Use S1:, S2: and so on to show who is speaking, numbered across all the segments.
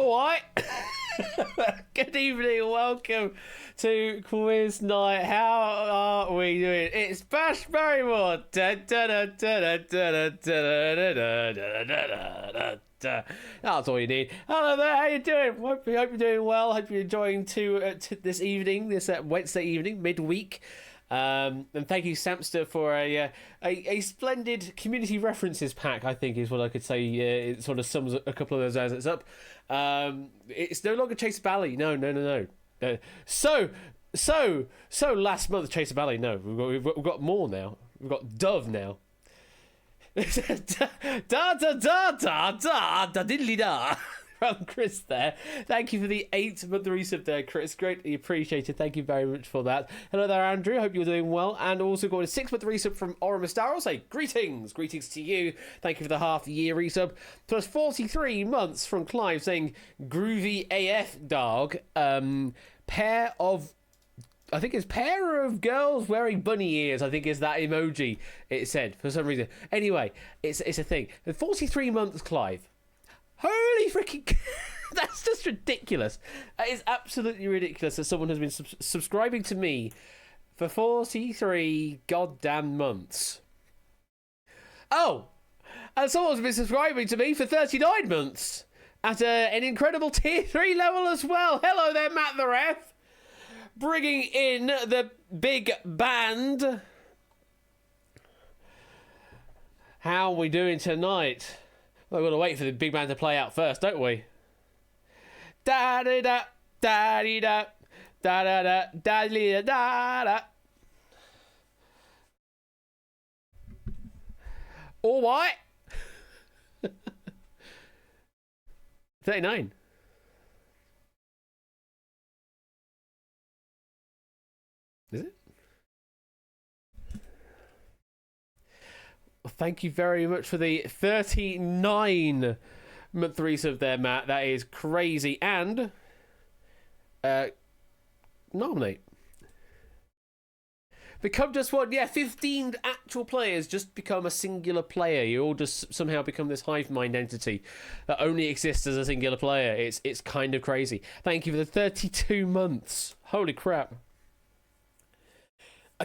S1: All right. Good evening. Welcome to Quiz Night. How are we doing? It's Bash Barrymore. That's all you need. Hello there. How you doing? Hope you're doing well. Hope you're enjoying this evening, this Wednesday evening, midweek. And thank you, Samster, for a splendid community references pack, I think is what I could say. It sort of sums a couple of those assets up. It's no longer Chase Bally. No. So last month, Chase Bally. No, we've got more now. We've got Dove now. da diddly da. From Chris there. Thank you for the 8-month resub there, Chris. Greatly appreciated. Thank you very much for that. Hello there, Andrew. Hope you're doing well. And also got a 6-month resub from Aura I'll say greetings. Greetings to you. Thank you for the half-year resub. Plus 43 months from Clive saying groovy AF dog. Pair of girls wearing bunny ears, I think is that emoji it said for some reason. Anyway, it's a thing. 43 months, Clive. Holy freaking... That's just ridiculous. That is absolutely ridiculous that someone has been subscribing to me for 43 goddamn months. Oh! And someone's been subscribing to me for 39 months at an incredible tier 3 level as well. Hello there, Matt the Ref. Bringing in the big band. How are we doing tonight? Well, we've got to wait for the big band to play out first, don't we? Da da da da da da da da da da da. All right. 39. Is it? Thank you very much for the 39 month resub there, Matt. That is crazy. And nominate. Become just one. Yeah, 15 actual players just become a singular player. You all just somehow become this hive mind entity that only exists as a singular player. It's kind of crazy. Thank you for the 32 months. Holy crap.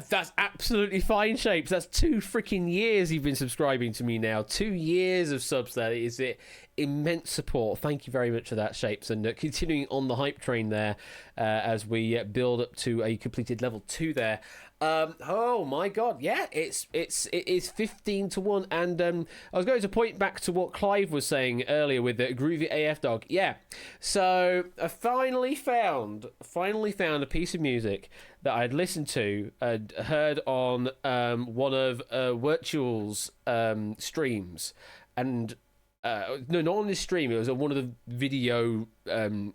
S1: That's absolutely fine, Shapes. That's 2 freaking years you've been subscribing to me now. 2 years of subs there. Is it immense support? Thank you very much for that, Shapes. And continuing on the hype train there as we build up to a completed level 2 there. Oh my god, yeah, it is 15 to 1. And I was going to point back to what Clive was saying earlier with the groovy AF dog. Yeah, so I finally found a piece of music that I'd listened to, heard on one of Virtual's streams, and no, not on his stream. It was on one of the video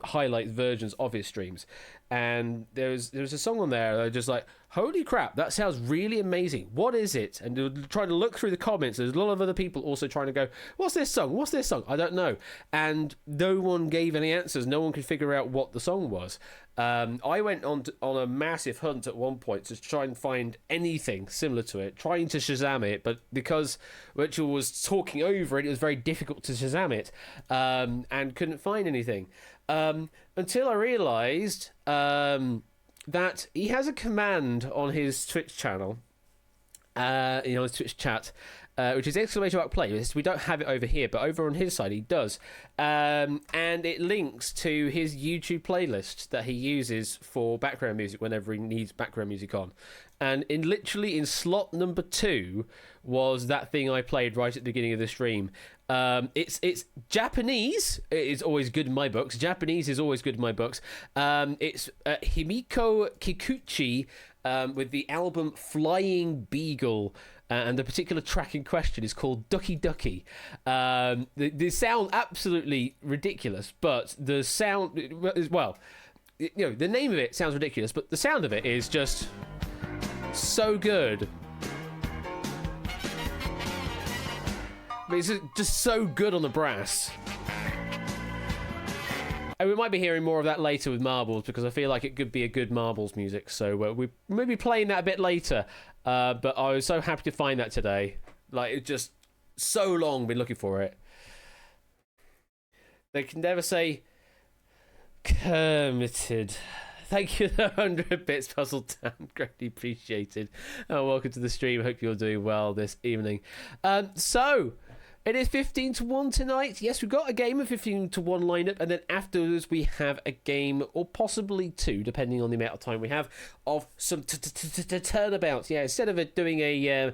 S1: highlight versions of his streams, and there was a song on there. I just like, holy crap, that sounds really amazing. What is it? And trying to look through the comments. There's a lot of other people also trying to go, what's this song? What's this song? I don't know. And no one gave any answers. No one could figure out what the song was. I went on a massive hunt at one point to try and find anything similar to it, trying to Shazam it, but because Rachel was talking over it, it was very difficult to Shazam it, and couldn't find anything. Until I realised that he has a command on his Twitch channel, his Twitch chat, which is exclamation mark play. We don't have it over here, but over on his side he does. And it links to his YouTube playlist that he uses for background music whenever he needs background music on. And literally in slot number 2 was that thing I played right at the beginning of the stream. It's Japanese. It is always good in my books. Japanese is always good in my books. It's Himiko Kikuchi with the album Flying Beagle. And the particular track in question is called Ducky Ducky. The sound absolutely ridiculous, but the sound, well, the name of it sounds ridiculous, but the sound of it is just so good. It's just so good on the brass. And we might be hearing more of that later with Marbles, because I feel like it could be a good Marbles music. So we may be playing that a bit later. But I was so happy to find that today. Like, it's just so long been looking for it. They can never say Kermited. Thank you, the 100 bits puzzle Dan. Greatly appreciated. Welcome to the stream. Hope you're doing well this evening. So it is 15 to 1 tonight. Yes, we've got a game of 15 to 1 lineup, and then afterwards we have a game, or possibly two, depending on the amount of time we have, of some turnabouts. Yeah, instead of doing a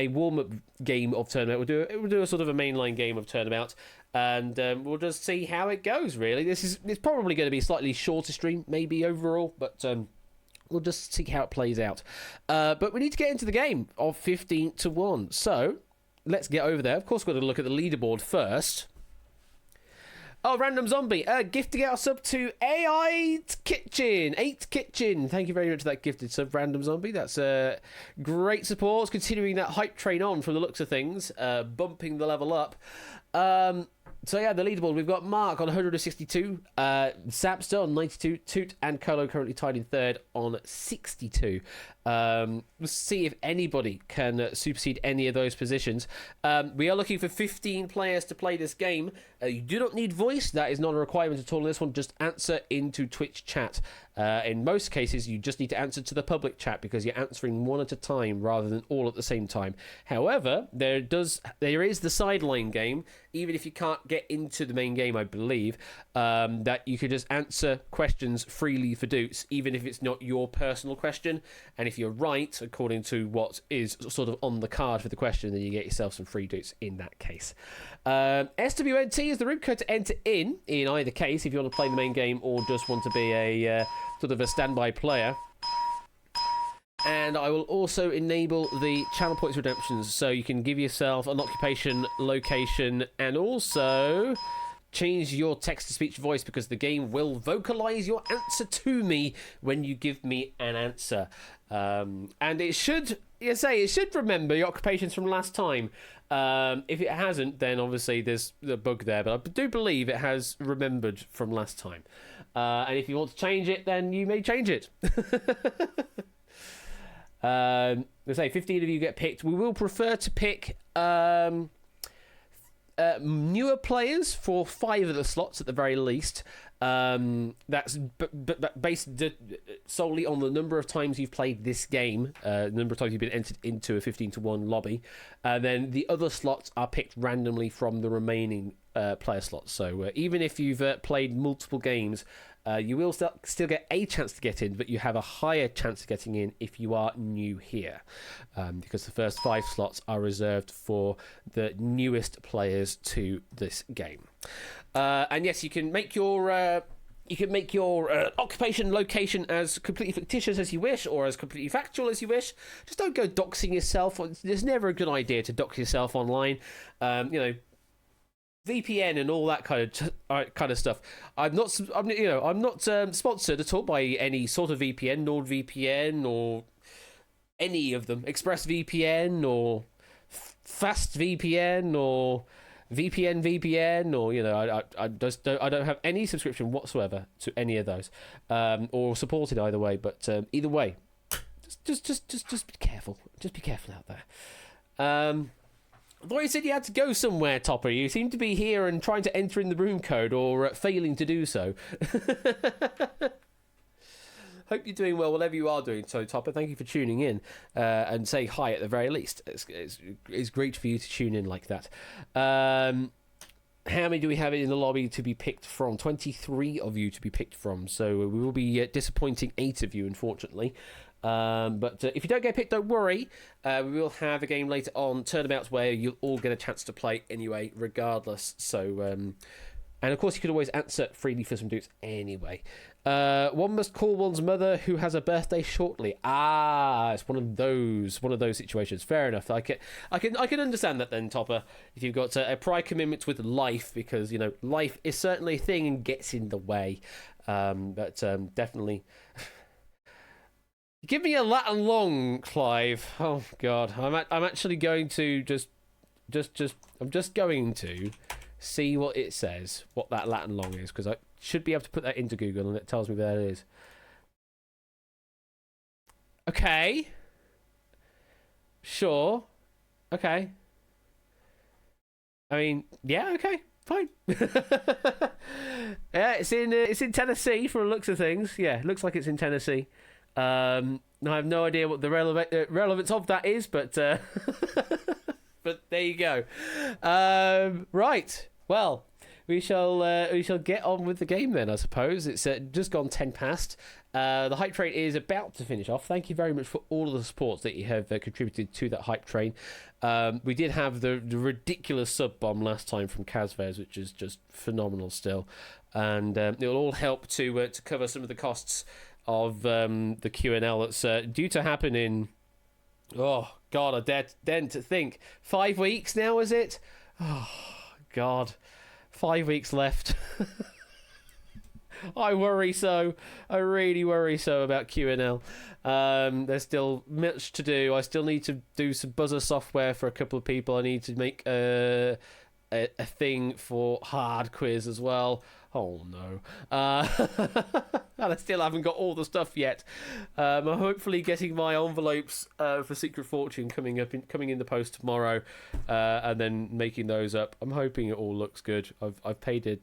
S1: warm-up game of turnabout, we'll do a sort of a mainline game of turnabout, and we'll just see how it goes. Really, it's probably going to be a slightly shorter stream, maybe overall, but we'll just see how it plays out. But we need to get into the game of 15 to 1. So let's get over there. Of course, we've got to look at the leaderboard first. Oh, Random Zombie, gifting out a sub to AI Kitchen, 8 Kitchen. Thank you very much for that gifted sub, Random Zombie. That's great support, continuing that hype train on from the looks of things, bumping the level up. So yeah, the leaderboard, we've got Mark on 162, Sapster on 92, Toot and Colo currently tied in third on 62. Let's see if anybody can supersede any of those positions. We are looking for 15 players to play this game. You do not need voice, that is not a requirement at all in this one. Just answer into Twitch chat. In most cases, you just need to answer to the public chat because you're answering one at a time rather than all at the same time. However, there is the sideline game, even if you can't get into the main game, I believe, that you could just answer questions freely for Doots, even if it's not your personal question. And if you're right, according to what is sort of on the card for the question, then you get yourself some free Doots in that case. SWNT is the room code to enter in either case, if you want to play the main game or just want to be a sort of a standby player. And I will also enable the channel points redemptions, so you can give yourself an occupation, location, and also change your text-to-speech voice, because the game will vocalize your answer to me when you give me an answer. And it should remember your occupations from last time. If it hasn't, then obviously there's the bug there, but I do believe it has remembered from last time. And if you want to change it, then you may change it. Let's say 15 of you get picked. We will prefer to pick newer players for 5 of the slots at the very least. That's based solely on the number of times you've played this game, the number of times you've been entered into a 15 to 1 lobby. And then the other slots are picked randomly from the remaining player slots. So even if you've played multiple games, you will still get a chance to get in, but you have a higher chance of getting in if you are new here, because the first 5 slots are reserved for the newest players to this game. And yes, you can make your occupation, location as completely fictitious as you wish, or as completely factual as you wish. Just don't go doxing yourself. There's never a good idea to dox yourself online. VPN and all that kind of stuff. I'm not sponsored at all by any sort of VPN, NordVPN, or any of them. ExpressVPN or FastVPN or VPN, or I don't have any subscription whatsoever to any of those, or supported either way. But either way, just be careful. Just be careful out there. I thought you said you had to go somewhere, Topper. You seem to be here and trying to enter in the room code, or failing to do so. Hope you're doing well, whatever you are doing. So, Topper, thank you for tuning in and say hi at the very least. It's great for you to tune in like that. How many do we have in the lobby to be picked from? 23 of you to be picked from. So we will be disappointing 8 of you, unfortunately. But if you don't get picked, don't worry. We will have a game later on, Turnabouts, where you'll all get a chance to play anyway, regardless. So, and of course, you could always answer freely for some Doots anyway. One must call one's mother who has a birthday shortly. It's one of those situations. Fair enough. I can understand that then, Topper. If you've got a prior commitment with life, because life is certainly a thing and gets in the way. But definitely. Give me a Latin long, Clive. Oh God, I'm actually going to I'm just going to see what it says, what that Latin long is, because I should be able to put that into Google and it tells me where it is. Okay. Sure. Okay. I mean, yeah, okay. fine. Yeah, it's in Tennessee from the looks of things. Yeah, it looks like it's in Tennessee. I have no idea what the relevance of that is, but but there you go. Right. Well, we shall get on with the game then, I suppose. It's just gone 10 past. The hype train is about to finish off. Thank you very much for all of the support that you have contributed to that hype train. We did have the ridiculous sub bomb last time from Kazvez, which is just phenomenal still, and it will all help to cover some of the costs of the Q&L that's due to happen in, oh God, I dare to think, 5 weeks now, is it? Oh God, 5 weeks left. I worry so. I really worry so about Q&L. There's still much to do. I still need to do some buzzer software for a couple of people. I need to make a thing for hard quiz as well. Oh no. And I still haven't got all the stuff yet. I'm hopefully getting my envelopes for Secret Fortune coming in the post tomorrow, and then making those up. I'm hoping it all looks good. I've paid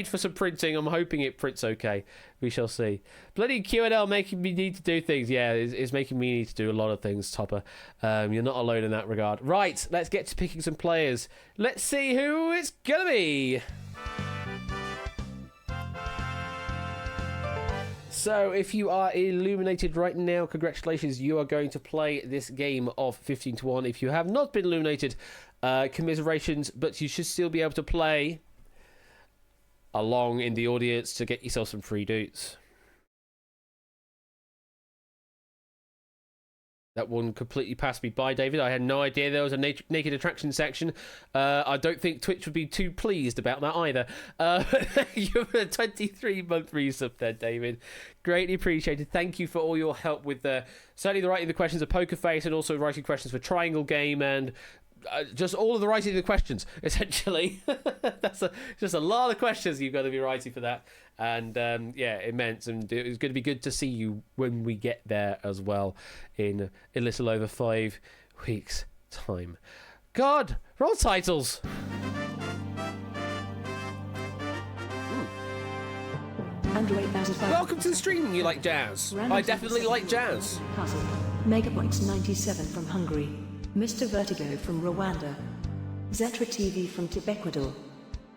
S1: for some printing. I'm hoping it prints okay. We shall see. Bloody Q&L making me need to do things. Yeah, it's making me need to do a lot of things, Topper. You're not alone in that regard. Right, let's get to picking some players. Let's see who it's gonna be. So, if you are illuminated right now, congratulations, you are going to play this game of 15 to 1. If you have not been illuminated, commiserations, but you should still be able to play along in the audience to get yourself some free doots. That one completely passed me by, David. I had no idea there was a naked attraction section. I don't think Twitch would be too pleased about that either. You're a 23-month resub there, David. Greatly appreciated. Thank you for all your help with certainly the writing of the questions of Poker Face, and also writing questions for Triangle Game, and just all of the writing of the questions, essentially. That's just a lot of questions you've got to be writing for that. And yeah, immense. And it's going to be good to see you when we get there as well in a little over 5 weeks' time. God, roll titles. Welcome to the stream, you like jazz. I definitely like jazz.
S2: Puzzle. Megapoints 97 from Hungary. Mr. Vertigo from Rwanda. Zetra TV from Ecuador.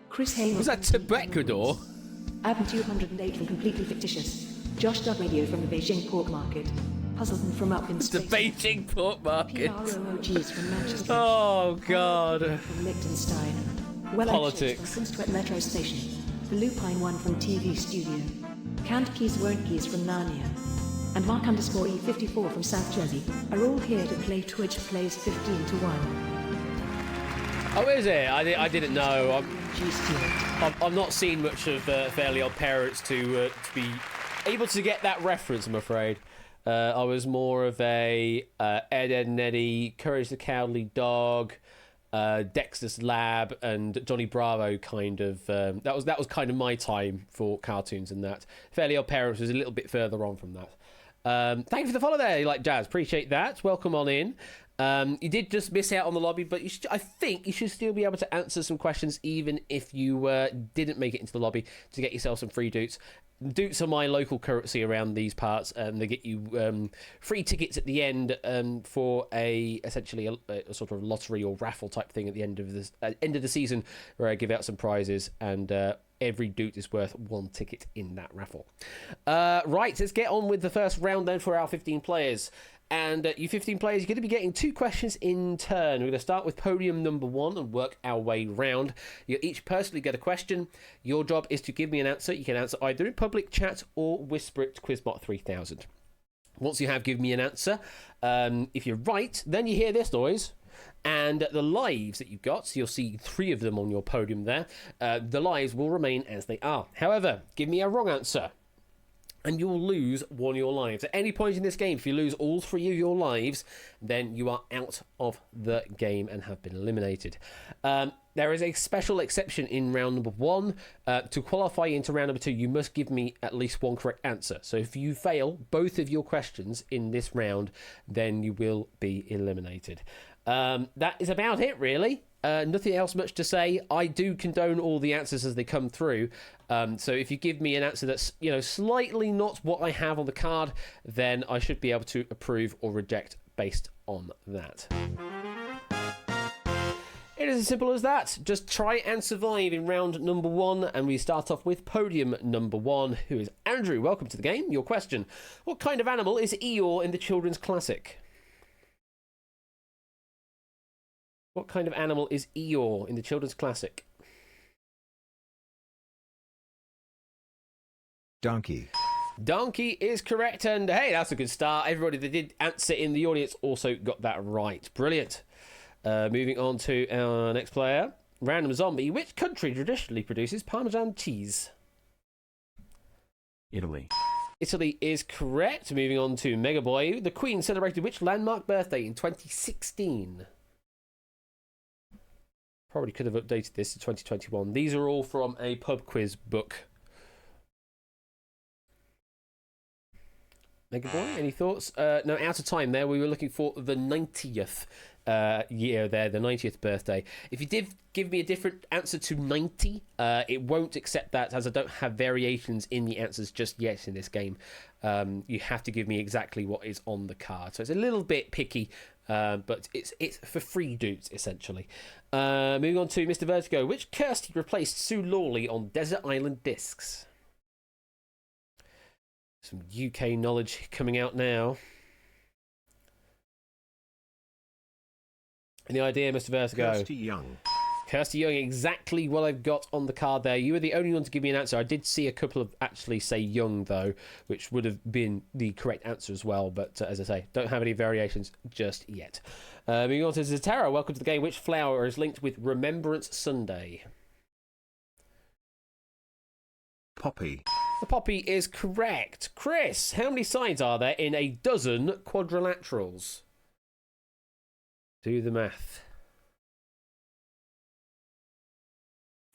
S2: Chris Haynes.
S1: Was that Ecuador?
S2: Abn 208 from Completely Fictitious. Josh Dub Radio from the Beijing Pork Market. Puzzleton from Up in Space.
S1: The Beijing Pork Market.
S2: PROOGs from Manchester.
S1: Oh, God.
S2: From Liechtenstein. Well
S1: Politics.
S2: From Kunstwet Metro Station. The Lupine One from TV Studio. Can't Keys Won't Keys from Narnia. And Mark_E54 from South Jersey are all here to play Twitch Plays 15 to 1.
S1: Oh, is it? I didn't know. I've not seen much of Fairly Odd Parents to be able to get that reference, I'm afraid. I was more of a Ed, and Eddie, Courage the Cowardly Dog, Dexter's Lab, and Johnny Bravo kind of. That was kind of my time for cartoons, and that Fairly Odd Parents was a little bit further on from that. Thank you for the follow there, you like jazz. Appreciate that. Welcome on in. You did just miss out on the lobby, but I think you should still be able to answer some questions even if you didn't make it into the lobby, to get yourself some free doots. Doots are my local currency around these parts, and they get you free tickets at the end for essentially a sort of lottery or raffle type thing at the end of the season, where I give out some prizes, and every doot is worth 1 ticket in that raffle. Right, let's get on with the first round then for our 15 players. And you 15 players, you're going to be getting 2 questions in turn. We're going to start with podium number 1 and work our way round. You each personally get a question. Your job is to give me an answer. You can answer either in public chat or whisper it to Quizbot 3000. Once you have given me an answer, if you're right, then you hear this noise. And the lives that you've got, so you'll see 3 of them on your podium there, the lives will remain as they are. However, give me a wrong answer, and you'll lose 1 of your lives. At any point in this game, if you lose all 3 of your lives, then you are out of the game and have been eliminated. There is a special exception in round number 1. To qualify into round number 2, you must give me at least 1 correct answer. So if you fail both of your questions in this round, then you will be eliminated. That is about it, really. Nothing else much to say. I do condone all the answers as they come through. So if you give me an answer that's, slightly not what I have on the card, then I should be able to approve or reject based on that. It is as simple as that. Just try and survive in round number 1, and we start off with podium number 1, who is Andrew. Welcome to the game. Your question: what kind of animal is Eeyore in the children's classic? What kind of animal is Eeyore in the children's classic?
S3: Donkey.
S1: Donkey is correct, and hey, that's a good start. Everybody that did answer in the audience also got that right. Brilliant. Moving on to our next player. Random Zombie. Which country traditionally produces Parmesan cheese?
S4: Italy.
S1: Italy is correct. Moving on to Mega Boy. The Queen celebrated which landmark birthday in 2016? Probably could have updated this to 2021. These are all from a pub quiz book. Mega Boy, any thoughts? No, out of time there. We were looking for the 90th year there, the 90th birthday. If you did give me a different answer to 90, it won't accept that, as I don't have variations in the answers just yet in this game. You have to give me exactly what is on the card. So it's a little bit picky, but it's for free dudes, essentially. Moving on to Mr. Vertigo. Which Kirsty replaced Sue Lawley on Desert Island Discs? Some UK knowledge coming out now. Any idea, Mr. Vertigo?
S3: Kirsty Young.
S1: Kirsty Young, exactly what I've got on the card there. You were the only one to give me an answer. I did see a couple of actually say Young, though, which would have been the correct answer as well. But as I say, don't have any variations just yet. Moving on to Zatara. Welcome to the game. Which flower is linked with Remembrance Sunday?
S3: Poppy.
S1: The poppy is correct. Chris, how many sides are there in a dozen quadrilaterals? Do the math.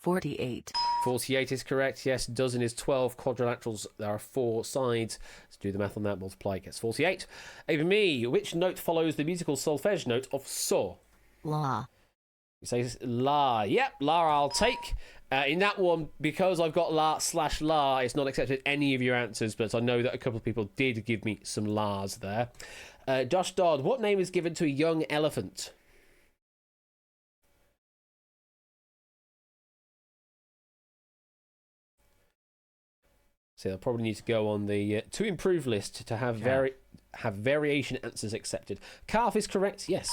S5: 48.
S1: 48 is correct. Yes, dozen is 12 quadrilaterals. There are 4 sides. Let's do the math on that. Multiply gets 48. Ava Me, which note follows the musical solfege note of So?
S5: La.
S1: You say La. Yep, La I'll take. In that one, because I've got La/La, it's not accepted any of your answers, but I know that a couple of people did give me some La's there. Josh Dodd, what name is given to a young elephant? So they'll probably need to go on the to improve list to have variation answers accepted. Calf is correct, yes.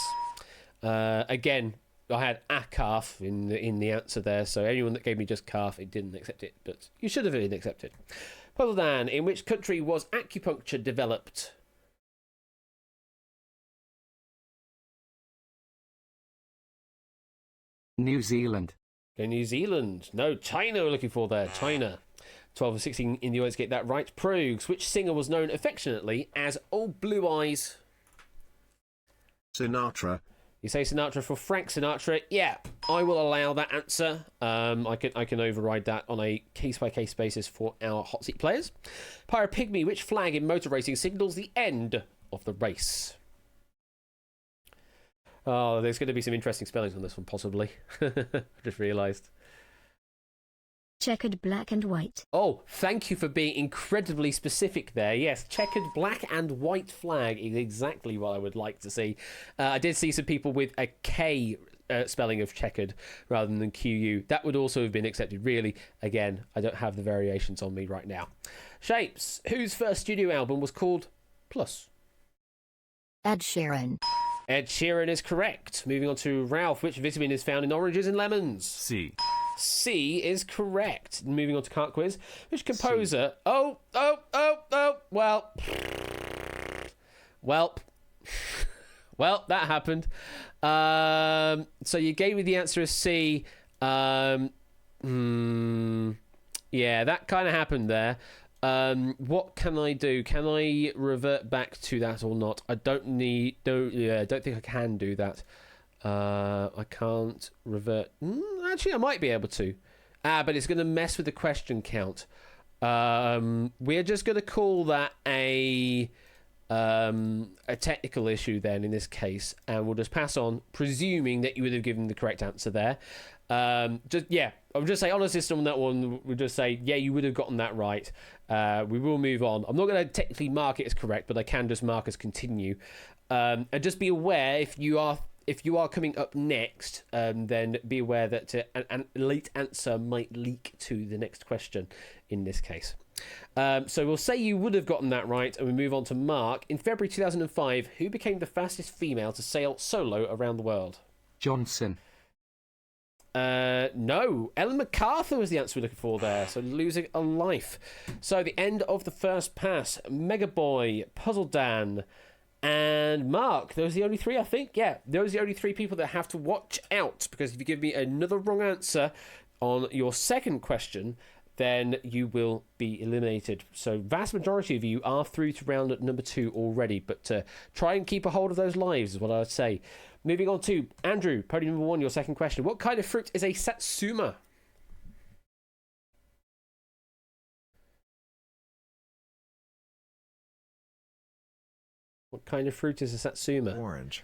S1: Again, I had a calf in the answer there, so anyone that gave me just calf, it didn't accept it, but you should have been accepted. Puzzle Dan, in which country was acupuncture developed?
S4: New Zealand.
S1: Okay, New Zealand. No, China we're looking for there. China. 12 of 16 in the audience get that right. Progs, which singer was known affectionately as Old Blue Eyes?
S3: Sinatra.
S1: You say Sinatra for Frank Sinatra. Yeah, I will allow that answer. I can override that on a case-by-case basis for our hot seat players. Pyrapygmy, which flag in motor racing signals the end of the race? Oh, there's going to be some interesting spellings on this one, possibly. I just realised.
S6: Checkered black and white.
S1: Oh, thank you for being incredibly specific there. Yes, checkered black and white flag is exactly what I would like to see. I did see some people with a K spelling of checkered rather than QU. That would also have been accepted. Really, again, I don't have the variations on me right now. Shapes, whose first studio album was called Plus?
S6: Ed Sheeran.
S1: Ed Sheeran is correct. Moving on to Ralph, which vitamin is found in oranges and lemons?
S4: C.
S1: C is correct. Moving on to Cart Quiz. Which composer...
S3: C.
S1: Well, that happened. So you gave me the answer as C. Yeah, that kind of happened there. What can I do? Can I revert back to that or not? I don't think I can do that. I can't revert. Actually, I might be able to. But it's going to mess with the question count. We're just going to call that a a technical issue then in this case, and we'll just pass on, presuming that you would have given the correct answer there. I'll just say on a system on that one, we'll just say, yeah, you would have gotten that right. We will move on. I'm not going to technically mark it as correct, but I can just mark as continue. And just be aware, if you are coming up next, then be aware that a late answer might leak to the next question in this case. So we'll say you would have gotten that right, and we move on to Mark. In February 2005, who became the fastest female to sail solo around the world?
S4: Johnson.
S1: No. Ellen MacArthur was the answer we're looking for there, so losing a life. So the end of the first pass. Megaboy, Puzzle Dan, and Mark. Those are the only three, I think. Yeah, those are the only three people that have to watch out, because if you give me another wrong answer on your second question, then you will be eliminated. So vast majority of you are through to round number 2 already, but try and keep a hold of those lives is what I would say. Moving on to Andrew, podium number 1, your second question. What kind of fruit is a satsuma? What kind of fruit is a satsuma?
S3: Orange.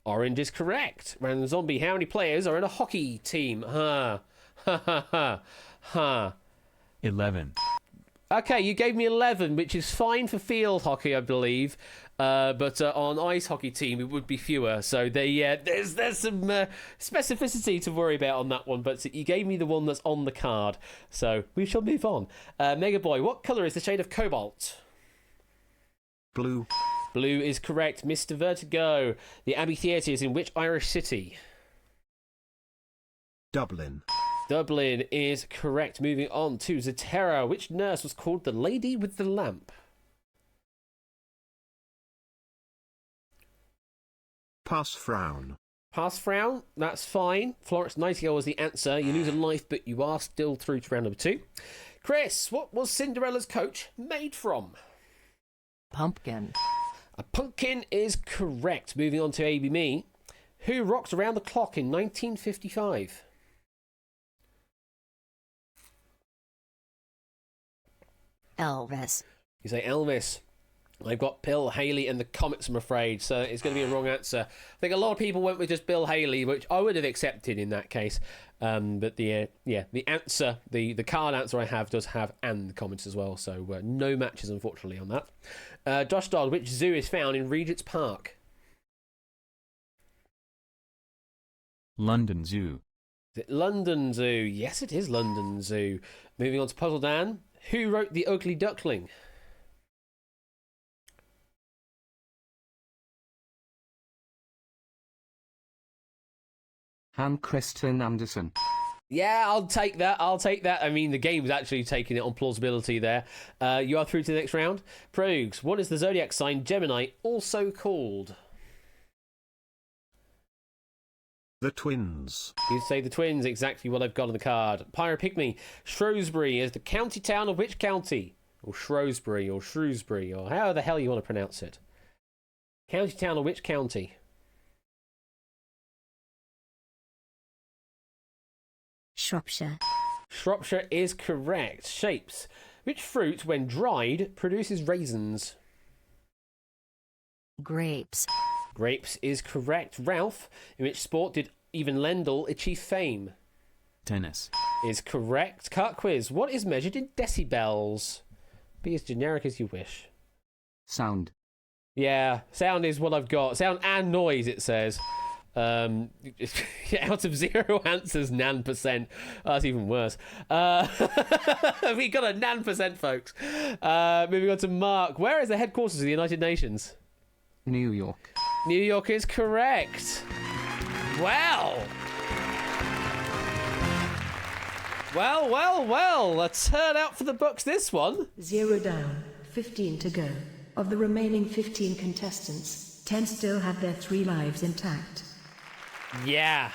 S1: Orange is correct. Random Zombie, how many players are in a hockey team? Ha ha ha ha.
S4: 11.
S1: Okay, you gave me 11, which is fine for field hockey, I believe. But on ice hockey team, it would be fewer. So there's some specificity to worry about on that one. But you gave me the one that's on the card. So we shall move on. Megaboy, what colour is the shade of cobalt?
S3: Blue.
S1: Blue is correct. Mr. Vertigo, the Abbey Theatre is in which Irish city?
S3: Dublin.
S1: Dublin is correct. Moving on to Zetera. Which nurse was called the Lady with the Lamp?
S3: Pass Frown.
S1: Pass Frown. That's fine. Florence Nightingale was the answer. You lose a life, but you are still through to round number 2. Chris, what was Cinderella's coach made from?
S6: Pumpkin.
S1: A pumpkin is correct. Moving on to ABME. Who rocked around the clock in 1955?
S6: Elvis.
S1: You say Elvis. I've got Bill Haley and the Comets, I'm afraid, so it's going to be a wrong answer. I think a lot of people went with just Bill Haley, which I would have accepted in that case. But the answer, the card answer I have does have and the Comets as well, so no matches, unfortunately, on that. Josh Dodd, which zoo is found in Regent's Park?
S4: London Zoo.
S1: Is it London Zoo? Yes, it is London Zoo. Moving on to Puzzle Dan. Who wrote The Ugly Duckling?
S4: Hans Christian Andersen.
S1: Yeah, I'll take that. I mean, the game's actually taking it on plausibility there. You are through to the next round. Progs, what is the zodiac sign Gemini also called?
S3: The Twins.
S1: You say the Twins, exactly what I've got on the card. Pyropygmy, Shrewsbury is the county town of which county? Or Shrewsbury, or how the hell you want to pronounce it. County town of which county?
S6: Shropshire.
S1: Shropshire is correct. Shapes. Which fruit, when dried, produces raisins?
S6: Grapes.
S1: Grapes is correct. Ralph, in which sport did Even Lendl achieve fame?
S4: Tennis.
S1: Is correct. Cart quiz. What is measured in decibels? Be as generic as you wish.
S4: Sound.
S1: Yeah, sound is what I've got. Sound and noise, it says. Out of 0 answers, nan%. Oh, that's even worse. We got a nan%, folks. Moving on to Mark. Where is the headquarters of the United Nations?
S4: New York.
S1: New York is correct. Well. Well. A turnout for the books, this one.
S2: 0 down, 15 to go. Of the remaining 15 contestants, 10 still have their 3 lives intact.
S1: Yeah.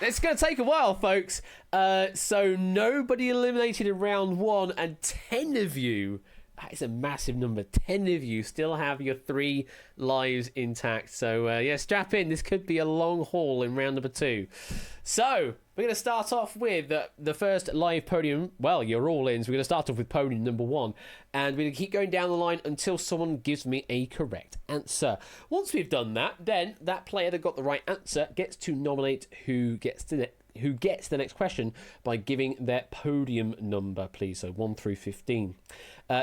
S1: It's going to take a while, folks. So nobody eliminated in round 1, and 10 of you That is a massive number. 10 of you still have your 3 lives intact. So, yeah, strap in. This could be a long haul in round number 2. So, we're going to start off with the first live podium. Well, you're all in, so we're going to start off with podium number 1. And we're going to keep going down the line until someone gives me a correct answer. Once we've done that, then that player that got the right answer gets to nominate who gets the next question by giving their podium number, please. So 1 through 15.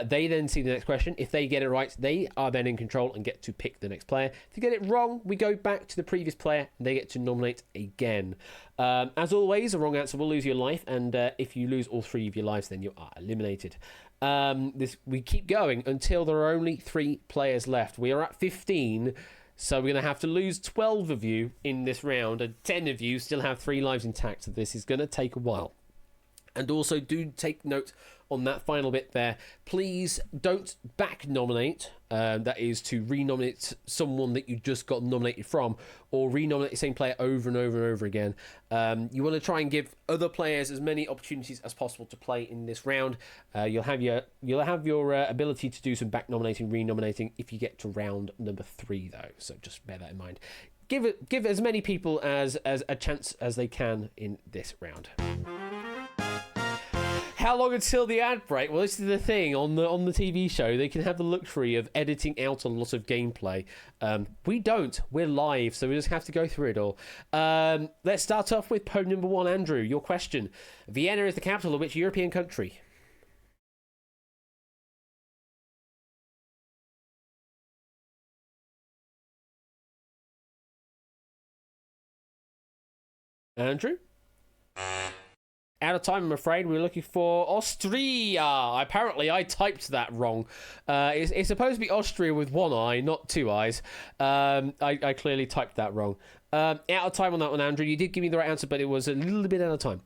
S1: They then see the next question. If they get it right, they are then in control and get to pick the next player. If you get it wrong, we go back to the previous player and they get to nominate again. As always, a wrong answer will lose your life, and if you lose all 3 of your lives, then you are eliminated. We keep going until there are only 3 players left. We are at 15. So we're going to have to lose 12 of you in this round, and 10 of you still have 3 lives intact. So this is going to take a while. And also do take note on that final bit there. Please don't back nominate. That is to renominate someone that you just got nominated from, or renominate the same player over and over and over again. You want to try and give other players as many opportunities as possible to play in this round. You'll have your ability to do some back nominating, renominating if you get to round number 3 though. So just bear that in mind. Give as many people as a chance as they can in this round. How long until the ad break? Well, this is the thing on the TV show. They can have the luxury of editing out a lot of gameplay. We don't. We're live, so we just have to go through it all. Let's start off with podium number 1, Andrew. Your question: Vienna is the capital of which European country? Andrew? Out of time, I'm afraid. We're looking for Austria. Apparently, I typed that wrong. It's supposed to be Austria with 1 eye, not 2 eyes. I clearly typed that wrong. Out of time on that one, Andrew. You did give me the right answer, but it was a little bit out of time.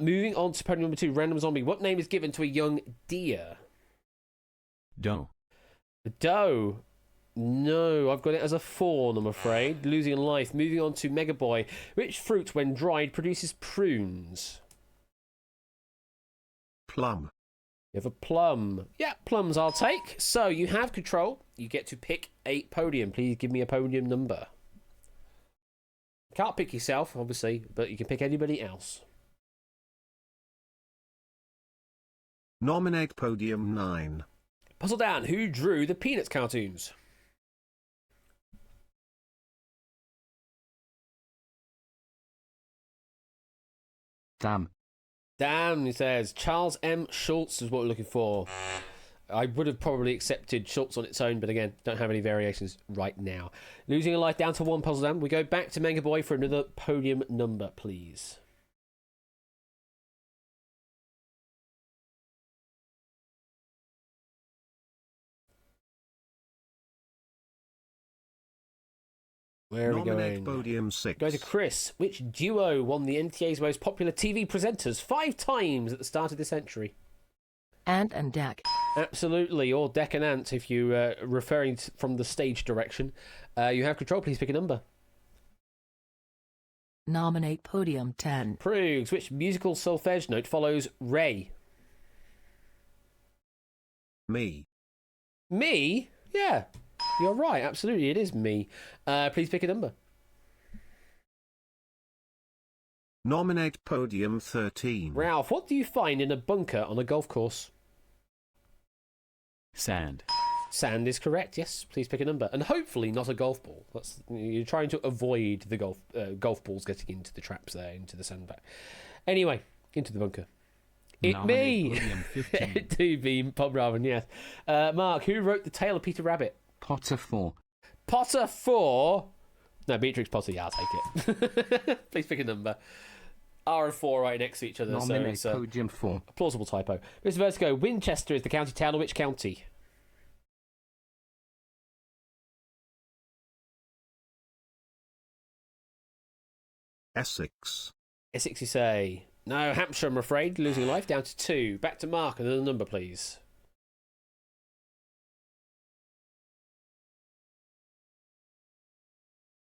S1: Moving on to podium number 2, Random Zombie. What name is given to a young deer?
S3: Doe.
S1: Doe. No, I've got it as a fawn, I'm afraid. Losing a life. Moving on to Mega Boy. Which fruit, when dried, produces prunes?
S3: Plum.
S1: You have a plum. Yeah, plums I'll take. So you have control. You get to pick a podium. Please give me a podium number. Can't pick yourself, obviously, but you can pick anybody else.
S3: Nominate podium 9.
S1: Puzzle down. Who drew the Peanuts cartoons? Damn, he says. Charles M. Schultz is what we're looking for. I would have probably accepted Schultz on its own, but again, don't have any variations right now. Losing a life down to 1, puzzle down. We go back to Mega Boy for another podium number, please. Where are we
S3: Nominate
S1: going?
S3: podium 6.
S1: Go to Chris. Which duo won the NTA's most popular TV presenters 5 times at the start of the century?
S6: Ant and Dec.
S1: Absolutely, or Dec and Ant if you're referring from the stage direction. You have control. Please pick a number.
S6: Nominate podium 10.
S1: Proves. Which musical solfege note follows Ray?
S3: Me.
S1: Me? Yeah. You're right, absolutely, it is me. Please pick a number.
S3: Nominate podium 13.
S1: Ralph, what do you find in a bunker on a golf course?
S4: Sand.
S1: Sand is correct, yes. Please pick a number. And hopefully not a golf ball. You're trying to avoid the golf balls getting into the traps there, into the sandbag. Anyway, into the bunker.
S4: Nominate
S1: Me!
S4: podium 15.
S1: It do be Bob Raven, yes. Mark, who wrote The Tale of Peter Rabbit?
S4: Potter 4.
S1: Potter 4? No, Beatrix Potter, yeah, I'll take it. Please pick a number. R and 4 right next to each other,
S4: Nominate
S1: so it's
S4: podium 4.
S1: a plausible typo. Mr. Vertigo, Winchester is the county town of which county?
S3: Essex.
S1: Essex, you say. No, Hampshire, I'm afraid. Losing life down to 2. Back to Mark, another number, please.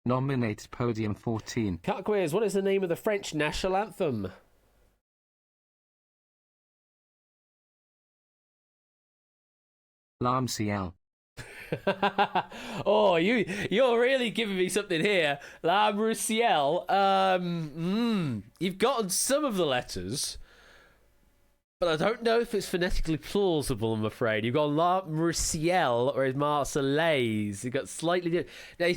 S4: Nominate podium 14.
S1: Cut quiz, what is the name of the French national anthem?
S4: Lamciel.
S1: Oh, you're really giving me something here. La Rusiel. You've gotten some of the letters, but I don't know if it's phonetically plausible, I'm afraid. You've got La Rusiel or Marseillaise. You've got slightly different. Now, the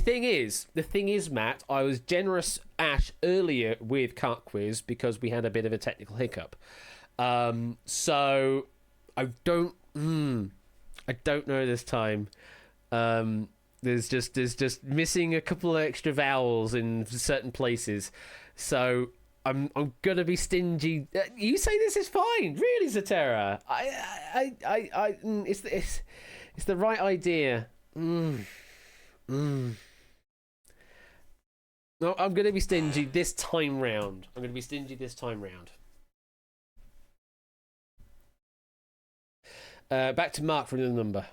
S1: thing is, Matt, I was generous, Ash, earlier with Cart Quiz because we had a bit of a technical hiccup. So I don't know this time. There's just missing a couple of extra vowels in certain places, so I'm gonna be stingy. You say this is fine, really, Zatera? It's the right idea. No, I'm gonna be stingy this time round. Back to Mark for another number.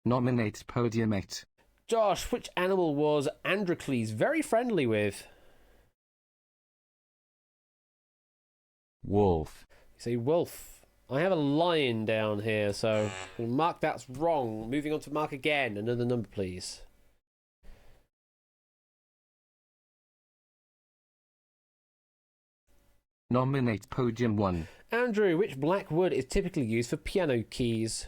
S4: Nominate podium 8.
S1: Josh, which animal was Androcles very friendly with?
S4: Wolf.
S1: You say wolf. I have a lion down here, so Mark, that's wrong. Moving on to Mark again. Another number, please.
S4: Nominate podium 1.
S1: Andrew, which black wood is typically used for piano keys?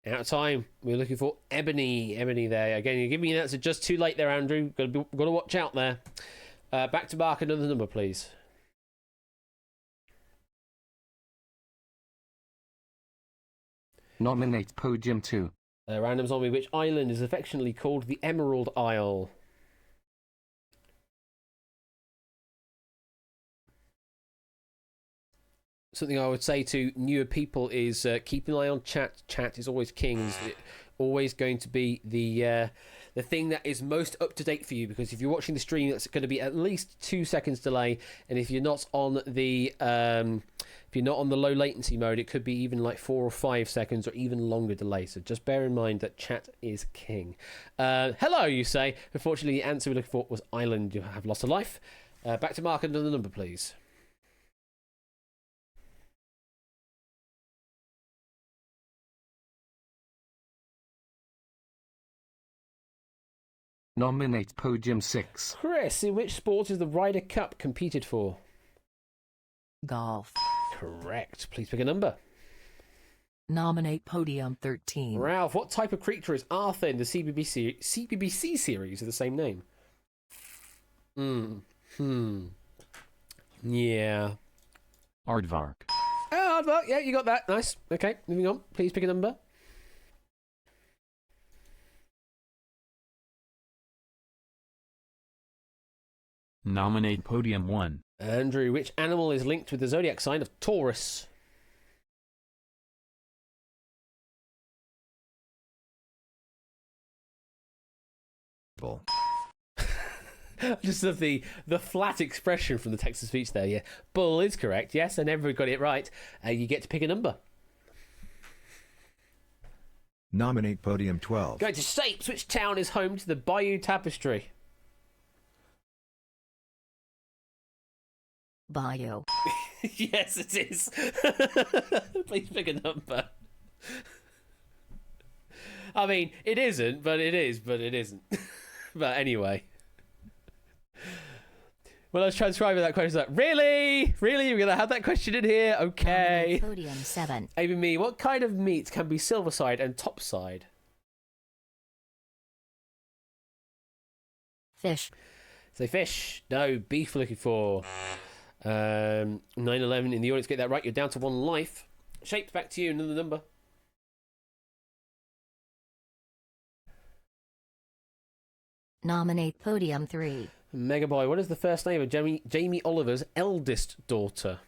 S1: Out of time. We're looking for ebony. Ebony there. Again, you're giving me an answer just too late there, Andrew. Got to watch out there. Back to Mark, another number, please.
S4: Nominate podium 2.
S1: Random zombie. Which island is affectionately called the Emerald Isle? Something I would say to newer people is keep an eye on chat. Chat is always king. It's always going to be the thing that is most up to date for you, because if you're watching the stream, that's going to be at least 2 seconds delay, and if you're not on the low latency mode, it could be even like 4 or 5 seconds or even longer delay. So just bear in mind that chat is king. Hello, you say. Unfortunately, the answer we're looking for was island. You have lost a life. Back to Mark, another number, please.
S4: Nominate podium 6.
S1: Chris, in which sport is the Ryder Cup competed for?
S6: Golf.
S1: Correct. Please pick a number.
S6: Nominate podium 13.
S1: Ralph, what type of creature is Arthur in the CBBC series of the same name? Yeah.
S4: Aardvark.
S1: Oh, Aardvark. Yeah, you got that. Nice. Okay, moving on. Please pick a number.
S5: Nominate podium 1.
S1: Andrew, which animal is linked with the zodiac sign of Taurus?
S3: Bull.
S1: Just love the flat expression from the text to speech there. Yeah, bull is correct. Yes, and everybody got it right. You get to pick a number.
S3: Nominate podium 12.
S1: Going to shapes. Which town is home to the Bayeux Tapestry?
S6: Bio.
S1: Yes, it is. Please pick a number. I mean, it isn't, but it is, but it isn't. But anyway. When I was transcribing that question, I was like, really? Really? You're going to have that question in here? Okay.
S6: Nominate podium 7.
S1: Amy me, what kind of meat can be silver side and top side?
S6: Fish.
S1: Say fish. No, beef we're looking for. 9/11 in the audience, get that right. You're down to 1 life. Shapes, back to you. Another number.
S6: Nominate podium 3.
S1: Megaboy, what is the first name of Jamie Oliver's eldest daughter?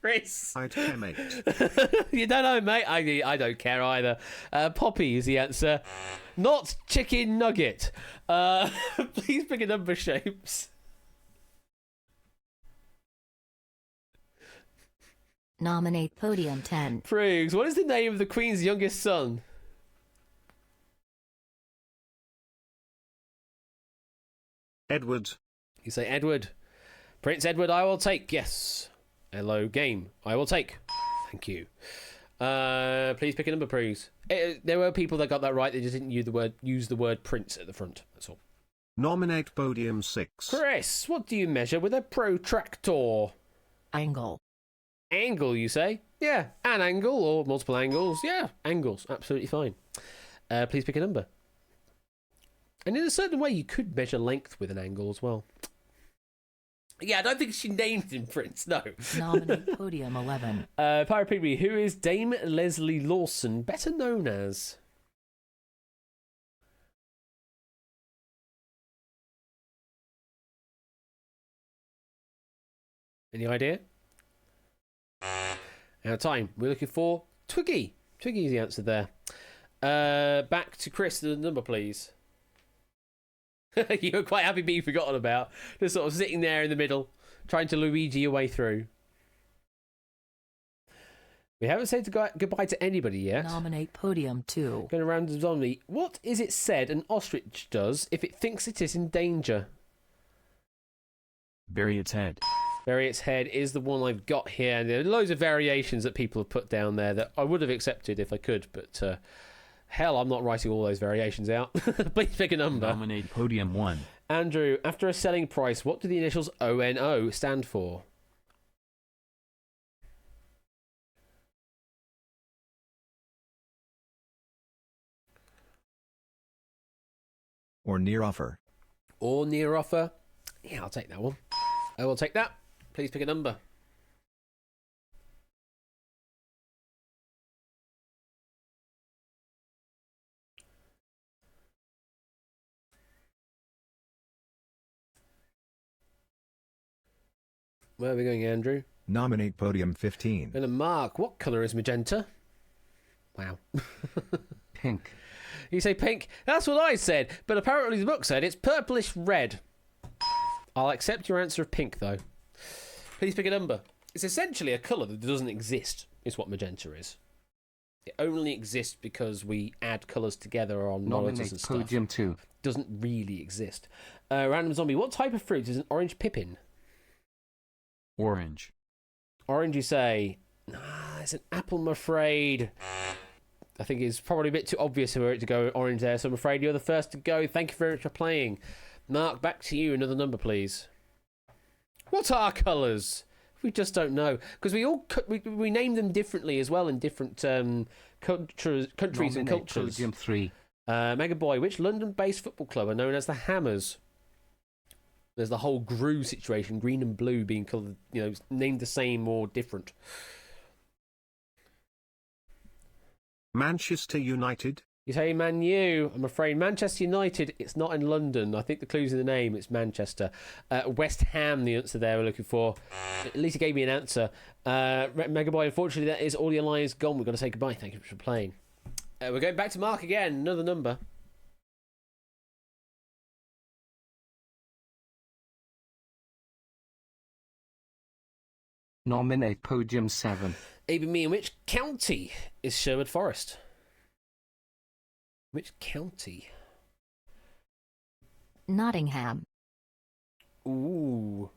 S1: Chris.
S3: I'd mate.
S1: You don't know, mate. I don't care either. Poppy is the answer. Not chicken nugget. Please pick a number, Shapes.
S6: Nominate podium 10.
S1: Prugs, what is the name of the Queen's youngest son?
S7: Edward.
S1: You say Edward. Prince Edward, I will take. Yes. Hello, game. I will take. Thank you. Please pick a number, Prugs. There were people that got that right. They just didn't use the word prince at the front. That's all.
S7: Nominate podium 6.
S1: Chris, what do you measure with a protractor?
S6: Angle.
S1: Angle, you say? Yeah, an angle or multiple angles. Yeah, angles. Absolutely fine. Please pick a number. And in a certain way, you could measure length with an angle as well. Yeah, I don't think she named him Prince, no.
S6: Nominate podium 11.
S1: Pirate Pygmy, who is Dame Leslie Lawson, better known as? Any idea? Out of time. We're looking for Twiggy. Twiggy is the answer there. Back to Chris, the number, please. You were quite happy being forgotten about. Just sort of sitting there in the middle, trying to Luigi your way through. We haven't said goodbye to anybody yet.
S6: Nominate podium 2.
S1: Going around the zombie. What is it said an ostrich does if it thinks it is in danger?
S5: Bury its head.
S1: Bury its head is the one I've got here. And there are loads of variations that people have put down there that I would have accepted if I could, but hell, I'm not writing all those variations out. Please pick a number.
S5: Nominate podium 1.
S1: Andrew, after a selling price, what do the initials ONO stand for?
S3: Or near offer.
S1: Or near offer? Yeah, I'll take that one. I will take that. Please pick a number. Where are we going, Andrew?
S3: Nominate podium 15.
S1: Going to mark. What colour is magenta? Wow.
S4: Pink.
S1: You say pink? That's what I said, but apparently the book said it's purplish red. I'll accept your answer of pink, though. Please pick a number. It's essentially a colour that doesn't exist, is what magenta is. It only exists because we add colours together on monitors and
S4: Nominate
S1: stuff.
S4: podium 2.
S1: Doesn't really exist. Random zombie. What type of fruit is an orange pippin?
S5: Orange.
S1: Orange, you say? It's an apple, I'm afraid. I think it's probably a bit too obvious for it to go orange there, so I'm afraid you're the first to go. Thank you very much for playing. Mark, back to you. Another number, please. What are colours? We just don't know. Because we name them differently as well in different countries and
S4: Nominate
S1: cultures.
S4: podium 3.
S1: Mega Boy, which London-based football club are known as the Hammers? There's the whole GRU situation, green and blue being coloured, named the same or different.
S7: Manchester United.
S1: You say Man U. I'm afraid Manchester United, it's not in London. I think the clue's in the name. It's Manchester. West Ham, the answer there we're looking for. At least he gave me an answer. Mega Boy, unfortunately, that is all your lines gone. We've got to say goodbye. Thank you for playing. We're going back to Mark again. Another number.
S4: Nominate podium 7.
S1: Even me, in which county is Sherwood Forest? Which county?
S6: Nottingham.
S1: Ooh.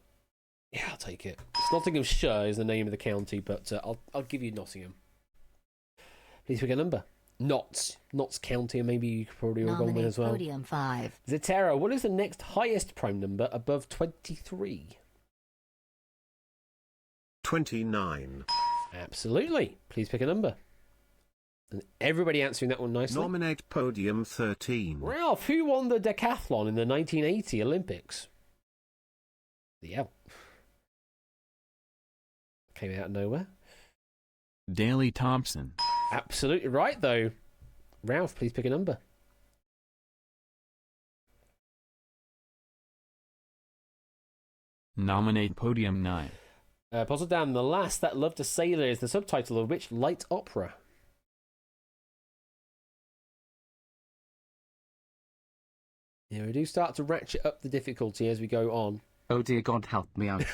S1: Yeah, I'll take it. It's Nottinghamshire is the name of the county, but I'll give you Nottingham. Please pick a number. Notts County, and maybe you could probably all go with
S6: Nominate
S1: as well.
S6: podium 5.
S1: Zetera, what is the next highest prime number above 23?
S7: 29.
S1: Absolutely. Please pick a number. And everybody answering that one nicely.
S7: Nominate podium 13.
S1: Ralph, who won the decathlon in the 1980 Olympics? Yeah. Came out of nowhere.
S5: Daley Thompson.
S1: Absolutely right, though. Ralph, please pick a number.
S5: Nominate podium 9.
S1: Puzzle down. The Last That Loved a Sailor is the subtitle of which light opera? Yeah, we do start to ratchet up the difficulty as we go on.
S4: Oh dear God, help me out.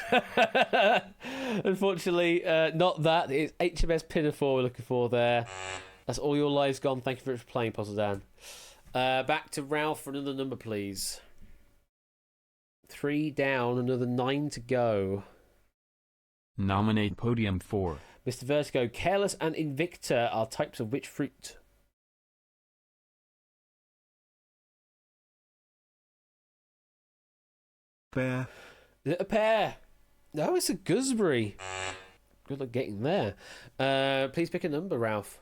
S1: Unfortunately, not that. It's HMS Pinafore we're looking for there. That's all your lives gone. Thank you very much for playing, Puzzle Dan. Back to Ralph for another number, please. 3 down, another 9 to go.
S5: Nominate podium 4.
S1: Mr. Vertigo, Careless and Invicta are types of which fruit?
S7: Pear.
S1: Is it a pear? No, it's a gooseberry. Good luck getting there. Please pick a number, Ralph.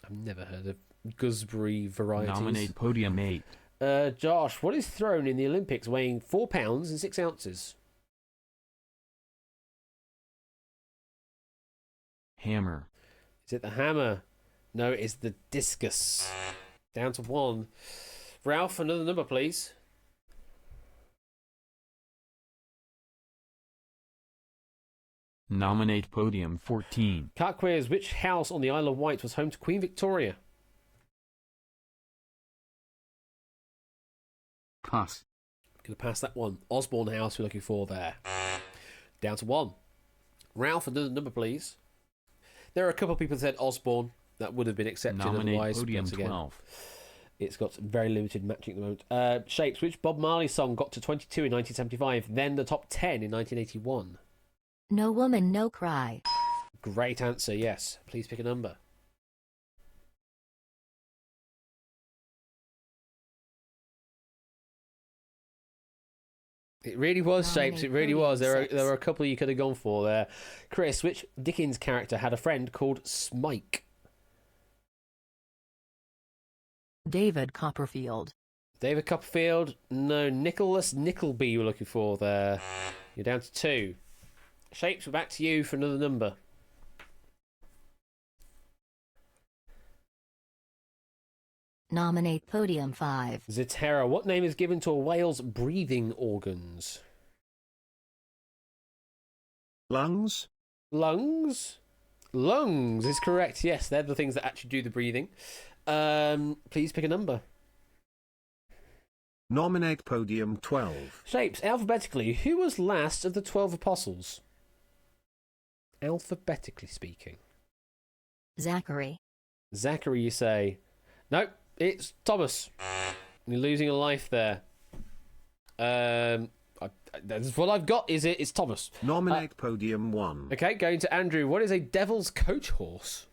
S1: I've never heard of gooseberry varieties.
S5: Nominate podium 8.
S1: Josh, what is thrown in the Olympics weighing 4 pounds and 6 ounces?
S5: Hammer.
S1: Is it the hammer? No, it is the discus. Down to 1. Ralph, another number, please.
S5: Nominate podium 14.
S1: Cat quiz, which house on the Isle of Wight was home to Queen Victoria?
S4: Pass.
S1: Gonna pass that one. Osborne House we're looking for there. Down to 1. Ralph, another number, please. There are a couple of people that said Osborne. That would have been accepted
S5: Nominate
S1: otherwise.
S5: podium
S1: Once again,
S5: 12.
S1: it's got very limited matching at the moment. Shapes, which Bob Marley song got to 22 in 1975, then the top 10 in 1981?
S6: No woman, no cry.
S1: Great answer, yes. Please pick a number. It really was, Shapes. It really was. There were a couple you could have gone for there. Chris, which Dickens character had a friend called Smike?
S6: David Copperfield.
S1: David Copperfield. No, Nicholas Nickleby you were looking for there. You're down to 2. Shapes, we're back to you for another number.
S6: Nominate podium 5.
S1: Zitera, what name is given to a whale's breathing organs?
S7: Lungs.
S1: Lungs? Lungs is correct, yes. They're the things that actually do the breathing. Please pick a number.
S7: Nominate podium 12.
S1: Shapes, alphabetically, who was last of the 12 apostles? Alphabetically speaking.
S6: Zachary.
S1: Zachary, you say. Nope, it's Thomas. You're losing a life there. That's what I've got, is it? It's Thomas.
S7: Nominate podium 1.
S1: Okay, going to Andrew. What is a devil's coach horse?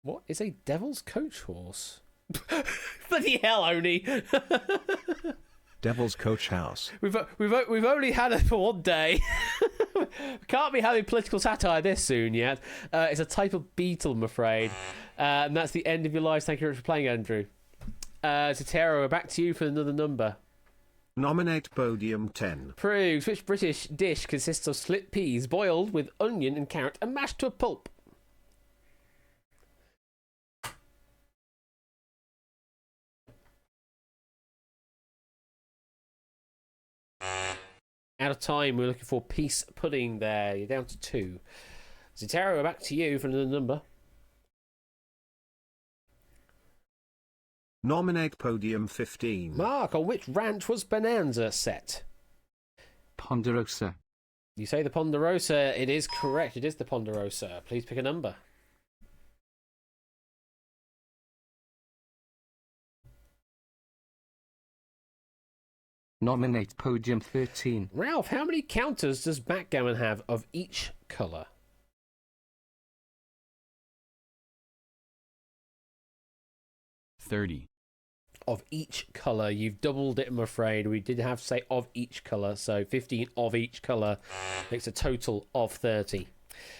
S1: What is a devil's coach horse? Bloody hell, Oni.
S3: Devil's Coach House.
S1: We've only had it for one day. Can't be having political satire this soon yet. It's a type of beetle, I'm afraid. And that's the end of your lives. Thank you very much for playing, Andrew. Zotero, we're back to you for another number.
S7: Nominate podium 10.
S1: Proves, which British dish consists of split peas boiled with onion and carrot and mashed to a pulp? Out of time, we're looking for peace pudding there. You're down to 2. Zotero, we're back to you for another number.
S7: Nominate podium 15.
S1: Mark, on which ranch was Bonanza set?
S4: Ponderosa.
S1: You say the Ponderosa. It is correct. It is the Ponderosa. Please pick a number.
S4: Nominate podium 13.
S1: Ralph, how many counters does backgammon have of each colour?
S5: $30.
S1: Of each colour. You've doubled it, I'm afraid. We did have to say of each colour, so 15 of each colour makes a total of 30.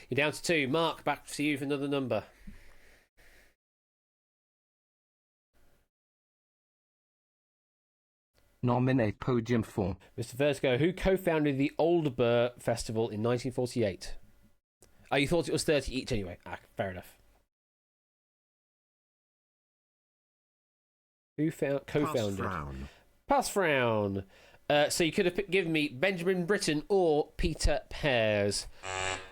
S1: You're down to 2. Mark, back to you for another number.
S4: Nominate podium 4.
S1: Mr. Vertigo, who co-founded the Old Burr Festival in 1948? Oh, you thought it was 30 each anyway. Ah, fair enough. Who co-founded? Pass Frown. So you could have given me Benjamin Britten or Peter Pears.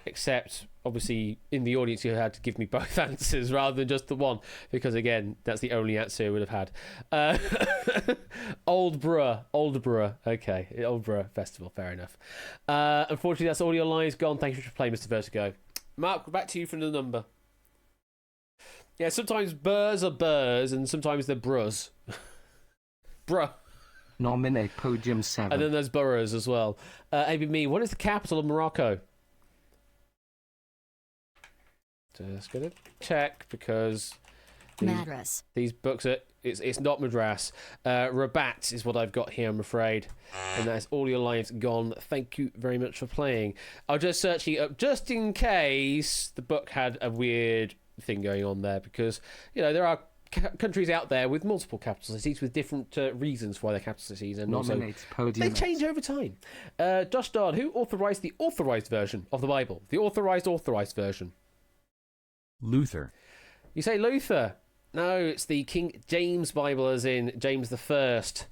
S1: Except, obviously, in the audience, you had to give me both answers rather than just the one, because again, that's the only answer I would have had. Oldborough. Okay, Oldborough Festival. Fair enough. Unfortunately, that's all your lines gone. Thank you for playing, Mr. Vertigo. Mark, back to you for the number. Yeah, sometimes burrs are burrs, and sometimes they're brus. Bruh.
S4: Nominate podium 7.
S1: And then there's boroughs as well. ABM, what is the capital of Morocco? Just gonna check because
S6: Madras.
S1: these books are. It's not Madras. Rabat is what I've got here, I'm afraid. And that's all your lives gone. Thank you very much for playing. I'll just search it up just in case the book had a weird thing going on there, because there are countries out there with multiple capital cities with different reasons why they're capital cities, and
S4: Nominate
S1: also
S4: podium
S1: they change over time. Josh Dodd, who authorised the authorised version of the Bible? The authorised version.
S5: Luther.
S1: You say Luther. No, it's the King James Bible, as in James the First.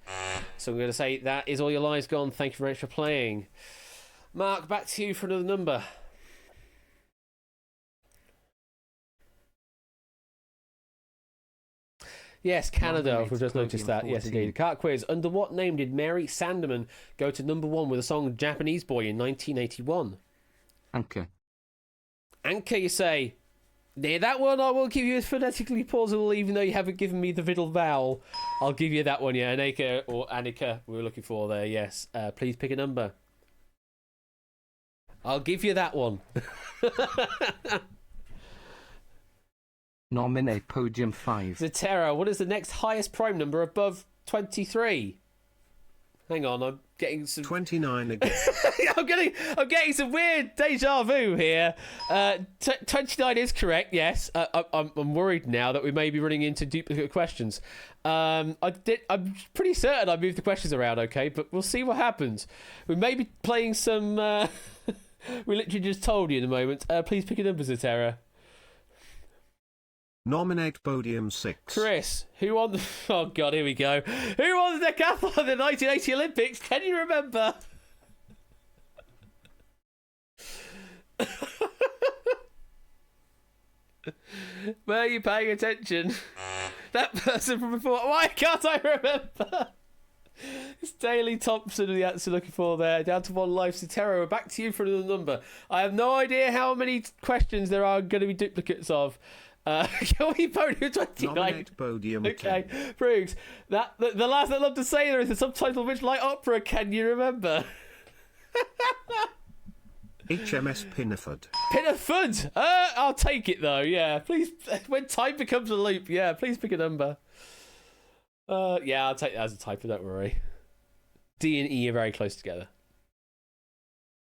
S1: So I'm going to say that is all your lives gone. Thank you very much for playing. Mark, back to you for another number. Yes, Canada. We've just noticed that. Yes, indeed. Cart quiz. Under what name did Mary Sanderman go to #1 with the song Japanese Boy in 1981?
S4: Anchor.
S1: Anchor, you say? Near that one, I will give you a phonetically plausible, even though you haven't given me the riddle vowel. I'll give you that one, yeah. Annika or Annika, we were looking for there, yes. Please pick a number. I'll give you that one.
S4: Nominate podium 5.
S1: Zetera, what is the next highest prime number above 23? Hang on, I'm getting some...
S7: 29 again.
S1: I'm getting some weird deja vu here. 29 is correct, yes. I'm worried now that we may be running into duplicate questions. I'm pretty certain I moved the questions around, okay, but we'll see what happens. We may be playing some... we literally just told you in a moment. Please pick a number, Zetera.
S7: Nominate podium 6.
S1: Chris, who won the... Oh, God, here we go. Who won the decathlon at the 1980 Olympics? Can you remember? Were you paying attention? That person from before... Why can't I remember? It's Daley Thompson, the answer looking for there. Down to one life. Sotero, we're back to you for another number. I have no idea how many questions there are going to be duplicates of. Can we podium 29?
S7: Nominate podium 10.
S1: Okay, Brooks. The last I love to say there is a subtitle, which light opera can you remember?
S7: HMS Pinneford.
S1: Pinneford! I'll take it though, yeah. Please, when time becomes a loop, yeah, please pick a number. Yeah, I'll take that as a typo, don't worry. D and E are very close together.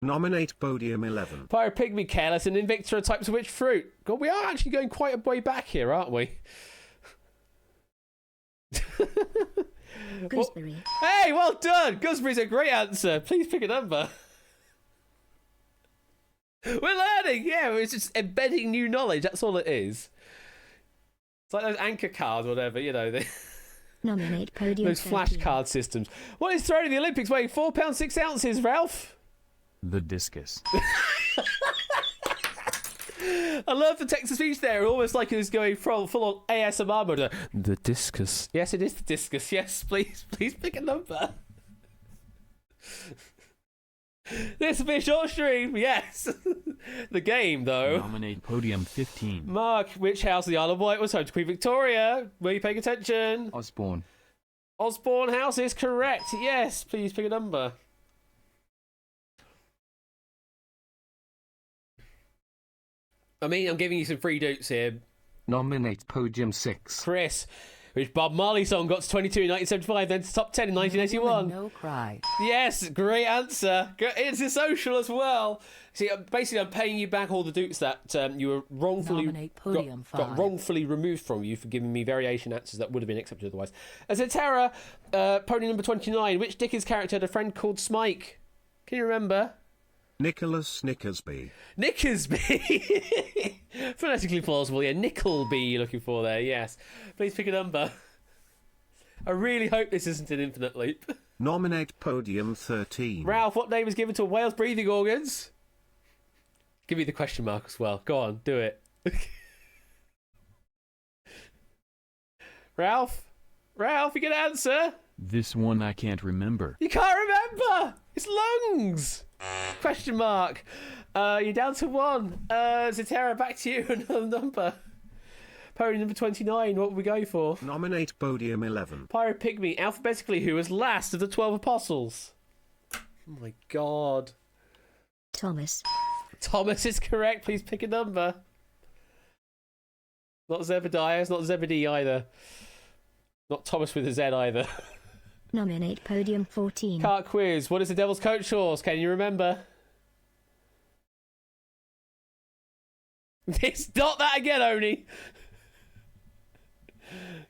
S7: Nominate podium 11.
S1: Pyropygmy, Careless, and Invicta are types of which fruit? God, we are actually going quite a way back here, aren't we?
S6: Gooseberry.
S1: Hey, well done! Gooseberry's a great answer. Please pick a number. We're learning, yeah. It's just embedding new knowledge. That's all it is. It's like those anchor cards, or whatever,
S6: Nominate podium
S1: those
S6: 13.
S1: flashcard systems. What is thrown in the Olympics weighing 4 pounds 6 ounces, Ralph?
S5: The discus.
S1: I love the text to speech there, almost like it was going full on ASMR mode. The discus. Yes, it is the discus. Yes, please pick a number. This will be a short stream. Yes. The game, though.
S5: Nominate podium 15.
S1: Mark, which house of the Isle of Wight was home to Queen Victoria? Were you paying attention?
S4: Osborne.
S1: Osborne House is correct. Yes, please pick a number. I mean, I'm giving you some free dupes here.
S4: Nominate podium 6.
S1: Chris, which Bob Marley song got to 22 in 1975, then to top 10 in 1981?
S6: No cry.
S1: Yes, great answer. It's a social as well. See, basically, I'm paying you back all the dupes that you were wrongfully
S6: Nominate podium
S1: got
S6: 5.
S1: wrongfully removed from you for giving me variation answers that would have been accepted otherwise. As a Tara, podium number 29. Which Dickens character had a friend called Smike? Can you remember?
S7: Nicholas Nickersby.
S1: Nickersby. Phonetically plausible, yeah. Nickleby you're looking for there, yes. Please pick a number. I really hope this isn't an infinite loop.
S7: Nominate podium 13.
S1: Ralph, what name is given to Whale's breathing organs? Give me the question mark as well. Go on, do it. Ralph, you can answer.
S5: This one I can't remember.
S1: You can't remember. It's lungs. Question mark. You're down to 1. Zatera, back to you. Another number. Pony number 29. What would we go for?
S7: Nominate podium 11.
S1: Pyropygmy, alphabetically, who was last of the 12 apostles? Oh my god.
S6: Thomas.
S1: Thomas is correct. Please pick a number. Not Zebediah. It's not Zebedee either. Not Thomas with a Z either.
S6: Nominate podium 14.
S1: Cart quiz. What is the Devil's Coach horse? Can you remember? It's not that again, Oni.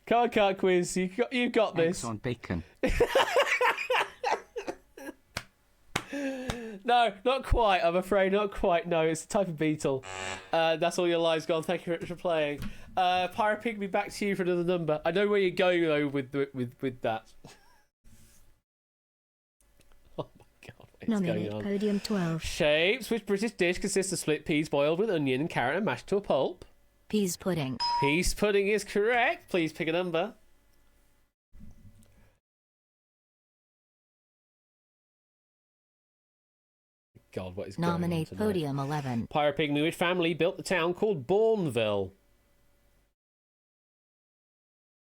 S1: Cart quiz. You got this.
S4: Eggs on bacon.
S1: No, not quite. I'm afraid not quite. No, it's a type of beetle. That's all your lives gone. Thank you very much for playing. Pyropygmy, back to you for another number. I know where you're going though with that. Oh my god, what's
S6: Nominate
S1: going on?
S6: podium 12.
S1: Shapes. Which British dish consists of split peas boiled with onion and carrot and mashed to a pulp?
S6: Peas pudding.
S1: Peas pudding is correct. Please pick a number. God, what is
S6: Nominate
S1: going on tonight?
S6: podium 11.
S1: Pyropygmy, which family built the town called Bourneville?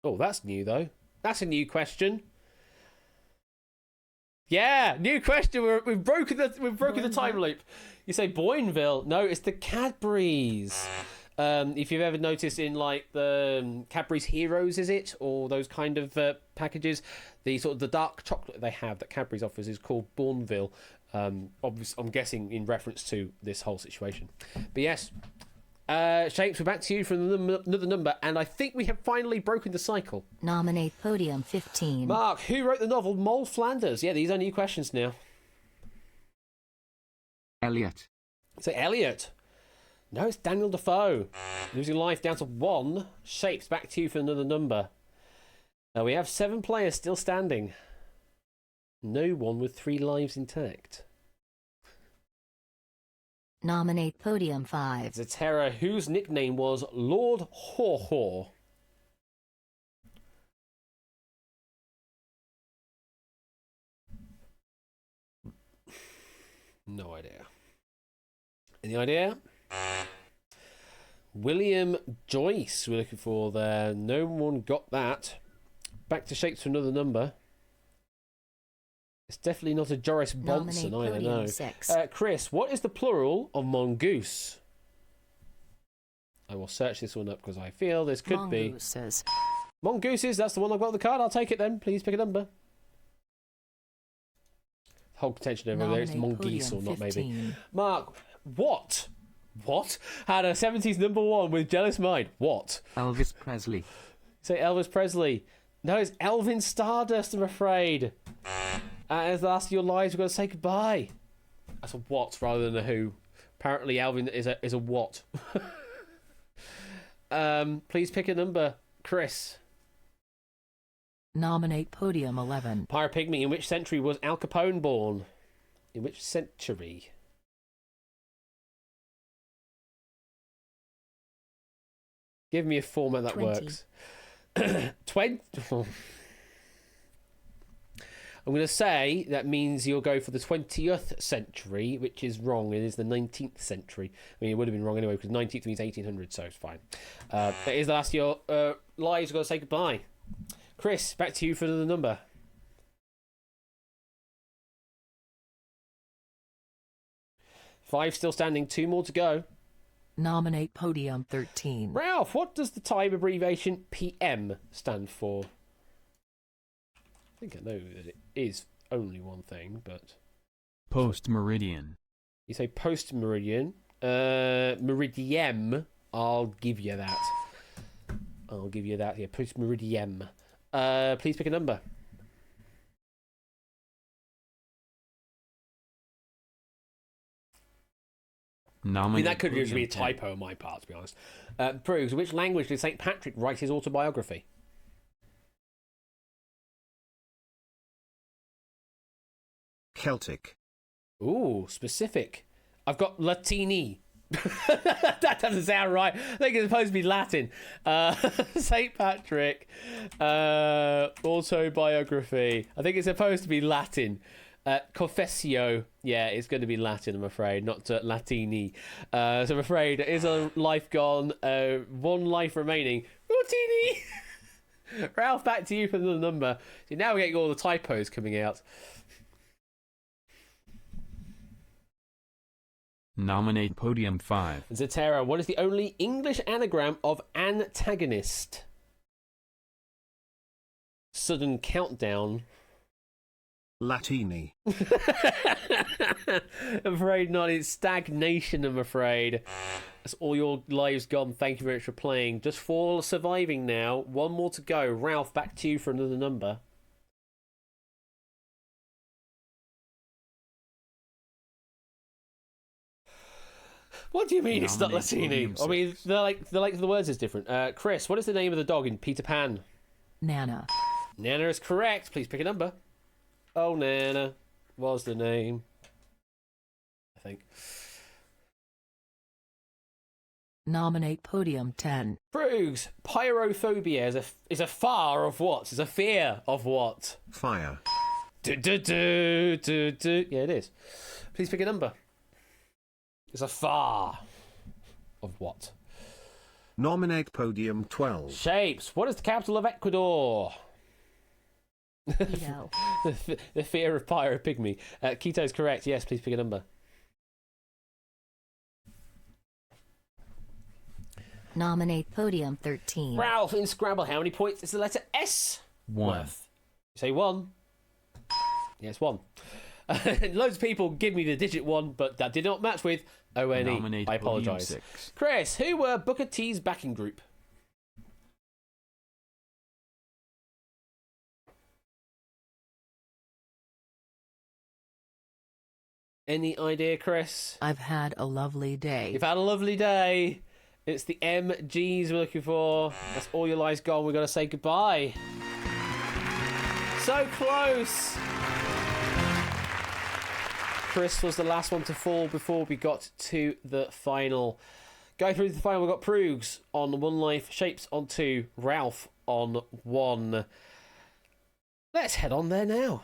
S1: Oh, that's new though. That's a new question. Yeah, new question. We've broken the time loop. You say Bourneville? No, it's the Cadburys. If you've ever noticed in like the Cadbury's Heroes, is it, or those kind of packages, the sort of the dark chocolate they have that Cadbury's offers is called Bourneville. Obviously, I'm guessing in reference to this whole situation. But yes, Shapes, we're back to you for another number, and I think we have finally broken the cycle.
S6: Nominate podium 15.
S1: Mark, who wrote the novel Mole Flanders? Yeah, these are new questions now.
S4: Elliot.
S1: So Elliot. No, it's Daniel Defoe. Losing life down to 1. Shapes, back to you for another number. We have 7 players still standing. No one with 3 lives intact.
S6: Nominate podium 5.
S1: Zatera, whose nickname was Lord Haw-Haw. No idea. Any idea? William Joyce we're looking for there. No one got that. Back to Shapes for another number. It's definitely not a Joris Bonson
S6: Nominate
S1: either,
S6: podium
S1: no.
S6: 6.
S1: Chris, what is the plural of mongoose? I will search this one up because I feel this could be...
S6: Mongooses.
S1: Mongooses, that's the one I've got on the card. I'll take it then. Please pick a number. Whole contention over whether it's
S6: Nominate
S1: mongoose or
S6: podium
S1: not, maybe.
S6: 15.
S1: Mark, what? What? Had a 70s number 1 with Jealous Mind. What?
S4: Elvis Presley.
S1: Say Elvis Presley. No, it's Elvin Stardust, I'm afraid. As the last of your lives, we're going to say goodbye. That's a what rather than a who. Apparently, Alvin is a what. Please pick a number, Chris.
S6: Nominate podium 11.
S1: Pyropygmy, in which century was Al Capone born? In which century? Give me a format that
S6: 20.
S1: works. 20. I'm going to say that means you'll go for the 20th century, which is wrong. It is the 19th century. I mean, it would have been wrong anyway, because 19th means 1800, so it's fine. That is the last of your lives. We've got to say goodbye. Chris, back to you for another number. 5 still standing, 2 more to go.
S6: Nominate podium 13.
S1: Ralph, what does the time abbreviation PM stand for? I think I know that it is only one thing, but...
S5: Post meridian.
S1: You say post meridian. Meridiem. I'll give you that. Yeah, post meridiem. Please pick a number. I mean, that could just be a typo on my part, to be honest. Proves, which language did St. Patrick write his autobiography?
S7: Celtic.
S1: Ooh, specific. I've got Latini. That doesn't sound right. I think it's supposed to be Latin. St. Patrick autobiography. I think it's supposed to be Latin. Confessio. Yeah, it's going to be Latin, I'm afraid, not Latini. So I'm afraid it is a life gone. One life remaining. Latini! Ralph, back to you for the number. See, now we're getting all the typos coming out.
S5: Nominate podium 5.
S1: Zatera, what is the only English anagram of antagonist? Sudden countdown.
S7: Latini.
S1: I'm afraid not. It's stagnation, I'm afraid. That's all your lives gone. Thank you very much for playing. Just 4 surviving now. 1 more to go. Ralph, back to you for another number. What do you mean it's not Latini? I mean, the words is different. Chris, what is the name of the dog in Peter Pan?
S6: Nana.
S1: Nana is correct. Please pick a number. Oh, Nana was the name, I think.
S6: Nominate podium 10.
S1: Brugs, pyrophobia is a far of what? Is a fear of what?
S7: Fire.
S1: Yeah, it is. Please pick a number. It's a far of what?
S7: Nominate podium 12.
S1: Shapes, what is the capital of Ecuador?
S6: Quito.
S1: The fear of pyropygmy. Quito is correct. Yes, please pick a number.
S6: Nominate podium 13.
S1: Ralph, in Scrabble, how many points is the letter S
S5: 1.
S1: worth? You say 1. Yes, 1. Loads of people give me the digit 1, but that did not match with ONE.
S5: Nominate
S1: I
S5: podium
S1: apologise.
S5: 6.
S1: Chris, who were Booker T's backing group? Any idea, Chris?
S6: I've had a lovely day.
S1: You've had a lovely day. It's the MGs we're looking for. That's all your lives gone. We've got to say goodbye. So close. Chris was the last one to fall before we got to the final. Go through the final. We've got Prugs on 1 life, Shapes on 2, Ralph on 1. Let's head on there now.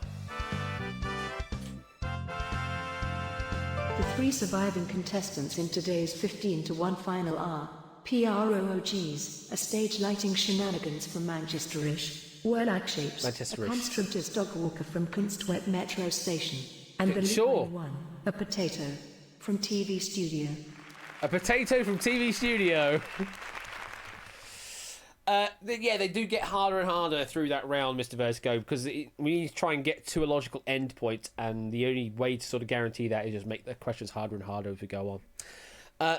S2: The 3 surviving contestants in today's 15 to 1 final are PROOGs, a stage lighting shenanigans from Manchesterish, Warlock Shapes, a
S1: Manchesterish.
S2: constructors dog walker from Kunstwet Metro Station, and the
S1: Sure.
S2: Lupine One, a potato from TV Studio.
S1: A potato from TV Studio. Yeah, they do get harder and harder through that round, Mr. Vertigo, because we need to try and get to a logical end point, and the only way to sort of guarantee that is just make the questions harder and harder as we go on.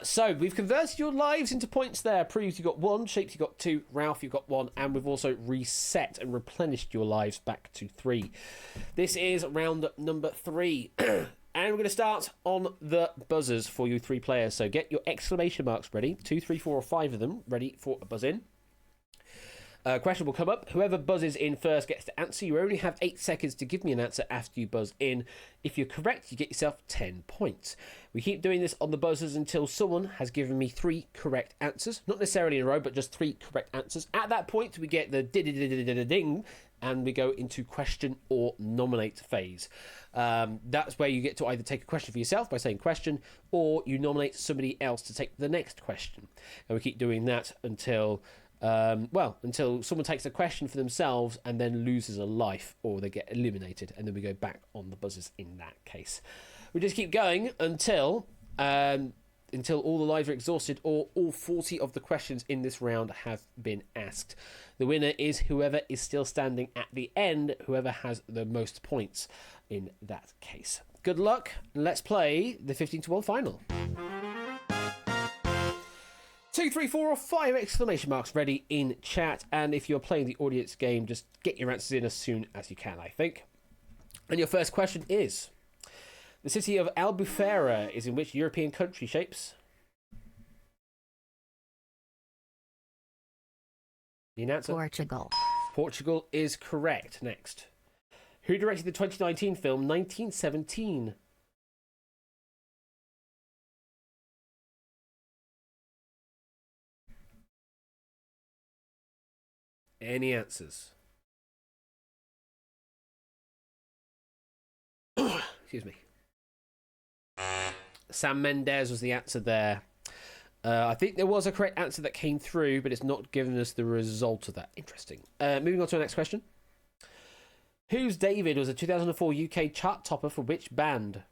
S1: So, we've converted your lives into points there. Proves you've got 1, Shapes you've got 2, Ralph you've got 1, and we've also reset and replenished your lives back to 3. This is round number 3. And we're going to start on the buzzers for you 3 players. So get your exclamation marks ready. 2, 3, 4 or 5 of them ready for a buzz in. Question will come up. Whoever buzzes in first gets to answer. You only have 8 seconds to give me an answer after you buzz in. If you're correct, you get yourself 10 points. We keep doing this on the buzzers until someone has given me 3 correct answers. Not necessarily in a row, but just 3 correct answers. At that point, we get the ding, and we go into question or nominate phase. That's where you get to either take a question for yourself by saying question, or you nominate somebody else to take the next question. And we keep doing that until someone takes a question for themselves and then loses a life, or they get eliminated, and then we go back on the buzzers in that case. We just keep going until all the lives are exhausted, or all 40 of the questions in this round have been asked. The winner is whoever is still standing at the end, whoever has the most points in that case. Good luck. Let's play the 15 to 1 final. 2, 3, 4 or 5 exclamation marks ready in chat, and if you're playing the audience game, just get your answers in as soon as you can, I think. And your first question is: the city of Albufeira is in which European country, Shapes? The answer?
S6: Portugal.
S1: Portugal is correct. Next. Who directed the 2019 film 1917? Any answers? Excuse me. Sam Mendes was the answer there. I think there was a correct answer that came through, but it's not given us the result of that. Interesting. Moving on to the next question. Who's David was a 2004 UK chart topper for which band?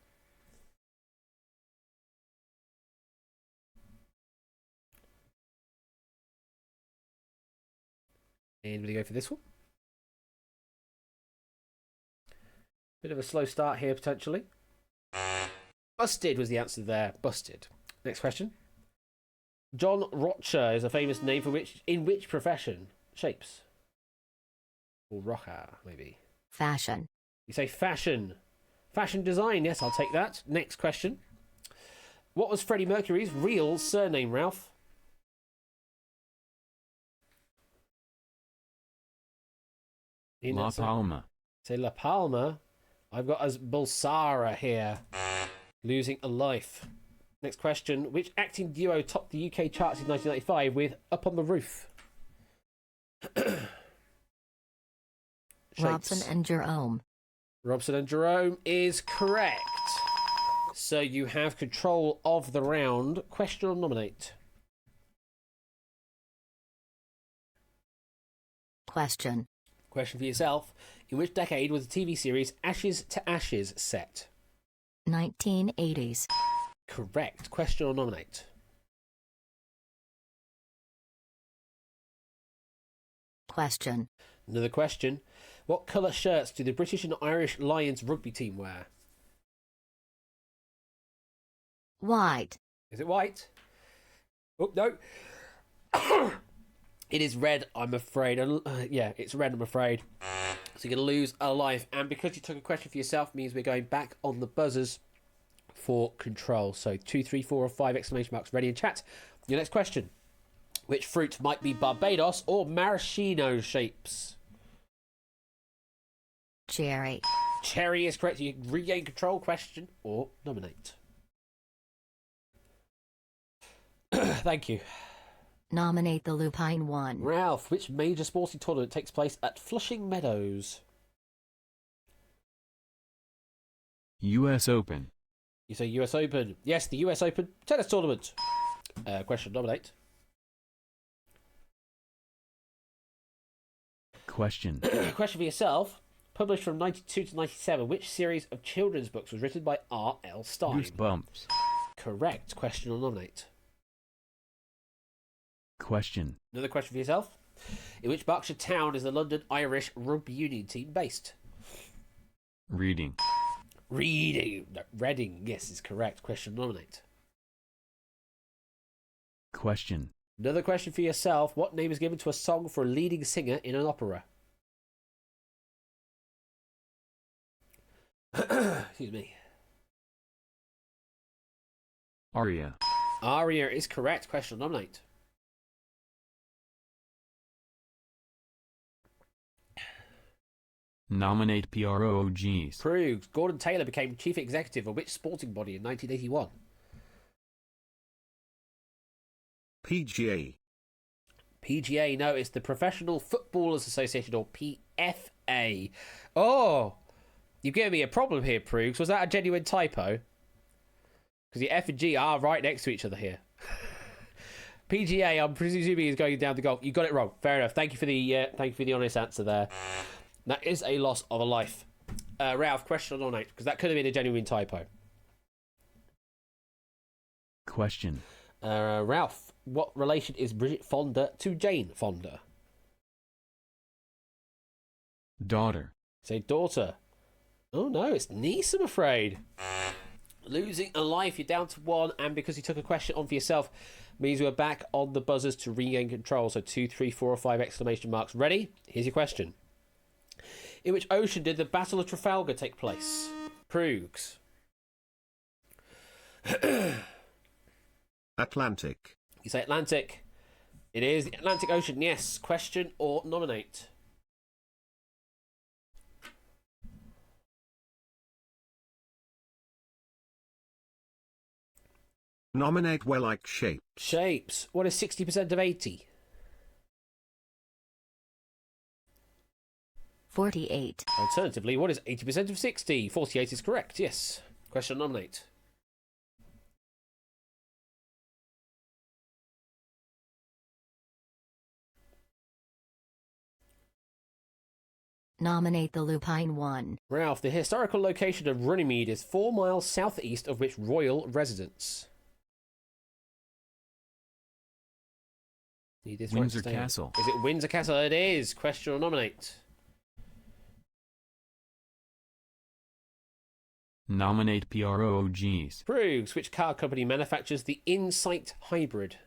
S1: Anybody go for this one? Bit of a slow start here, potentially. Busted was the answer there. Busted. Next question. John Rocher is a famous name for in which profession? Shapes. Or Rocha, maybe.
S6: Fashion.
S1: You say fashion. Fashion design, yes, I'll take that. Next question. What was Freddie Mercury's real surname, Ralph?
S5: La Palma.
S1: Say La Palma. I've got as Bulsara here. Losing a life. Next question. Which acting duo topped the UK charts in 1995 with Up on the Roof?
S6: Robson and Jerome.
S1: Robson and Jerome is correct. So you have control of the round. Question or nominate?
S6: Question.
S1: Question for yourself. In which decade was the TV series Ashes to Ashes set?
S6: 1980s.
S1: Correct. Question or nominate?
S6: Question.
S1: Another question. What colour shirts do the British and Irish Lions rugby team wear?
S6: White.
S1: Is it white? Oh, no. It is red, I'm afraid. Yeah, it's red, I'm afraid. So you're going to lose a life. And because you took a question for yourself means we're going back on the buzzers for control. So 2, 3, 4 or 5 exclamation marks ready in chat. Your next question. Which fruit might be Barbados or maraschino shapes?
S6: Cherry.
S1: Cherry is correct. You can regain control. Question or nominate? Thank you.
S6: Nominate the Lupine one.
S1: Ralph, which major sporting tournament takes place at Flushing Meadows?
S5: US Open.
S1: You say US Open. Yes, the US Open tennis tournament. Question, nominate.
S5: Question.
S1: Question for yourself. Published from 92 to 97, which series of children's books was written by R.L. Stein?
S5: Goosebumps.
S1: Correct. Question or nominate?
S5: Question.
S1: Another question for yourself. In which Berkshire town is the London Irish Rugby Union team based?
S5: Reading.
S1: Reading. No, Reading, yes, is correct. Question, nominate.
S5: Question.
S1: Another question for yourself. What name is given to a song for a leading singer in an opera? Excuse me.
S5: Aria.
S1: Aria is correct. Question, nominate.
S5: Nominate PROGs.
S1: Proves. Gordon Taylor became chief executive of which sporting body in 1981?
S7: PGA.
S1: PGA, no, it's the Professional Footballers Association, or PFA. Oh, you've given me a problem here, Proogs. Was that a genuine typo? Because the F and G are right next to each other here. PGA, I'm presuming, is going down the golf. You got it wrong. Fair enough. Thank you for the honest answer there. That is a loss of a life. Ralph, question or nominate? Because that could have been a genuine typo.
S5: Question.
S1: Ralph, what relation is Bridget Fonda to Jane Fonda?
S5: Daughter.
S1: Say daughter. Oh no, it's niece, I'm afraid. Losing a life, you're down to 1, and because you took a question on for yourself, means we're back on the buzzers to regain control. So 2, 3, 4 or 5 exclamation marks. Ready? Here's your question. In which ocean did the Battle of Trafalgar take place? Proogs.
S7: Atlantic.
S1: You say Atlantic. It is the Atlantic Ocean, yes. Question or nominate?
S7: Nominate well like shape.
S1: Shapes. What is 60% of 80?
S6: 48.
S1: Alternatively, what is 80% of 60? 48 is correct, yes. Question nominate.
S6: Nominate the Lupine 1.
S1: Ralph, the historical location of Runnymede is 4 miles southeast of which royal residence? Need this right
S5: Windsor
S1: to stay in.
S5: Castle.
S1: Is it Windsor Castle? It is. Question or nominate.
S5: Nominate PROGs.
S1: Proves which car company manufactures the Insight Hybrid?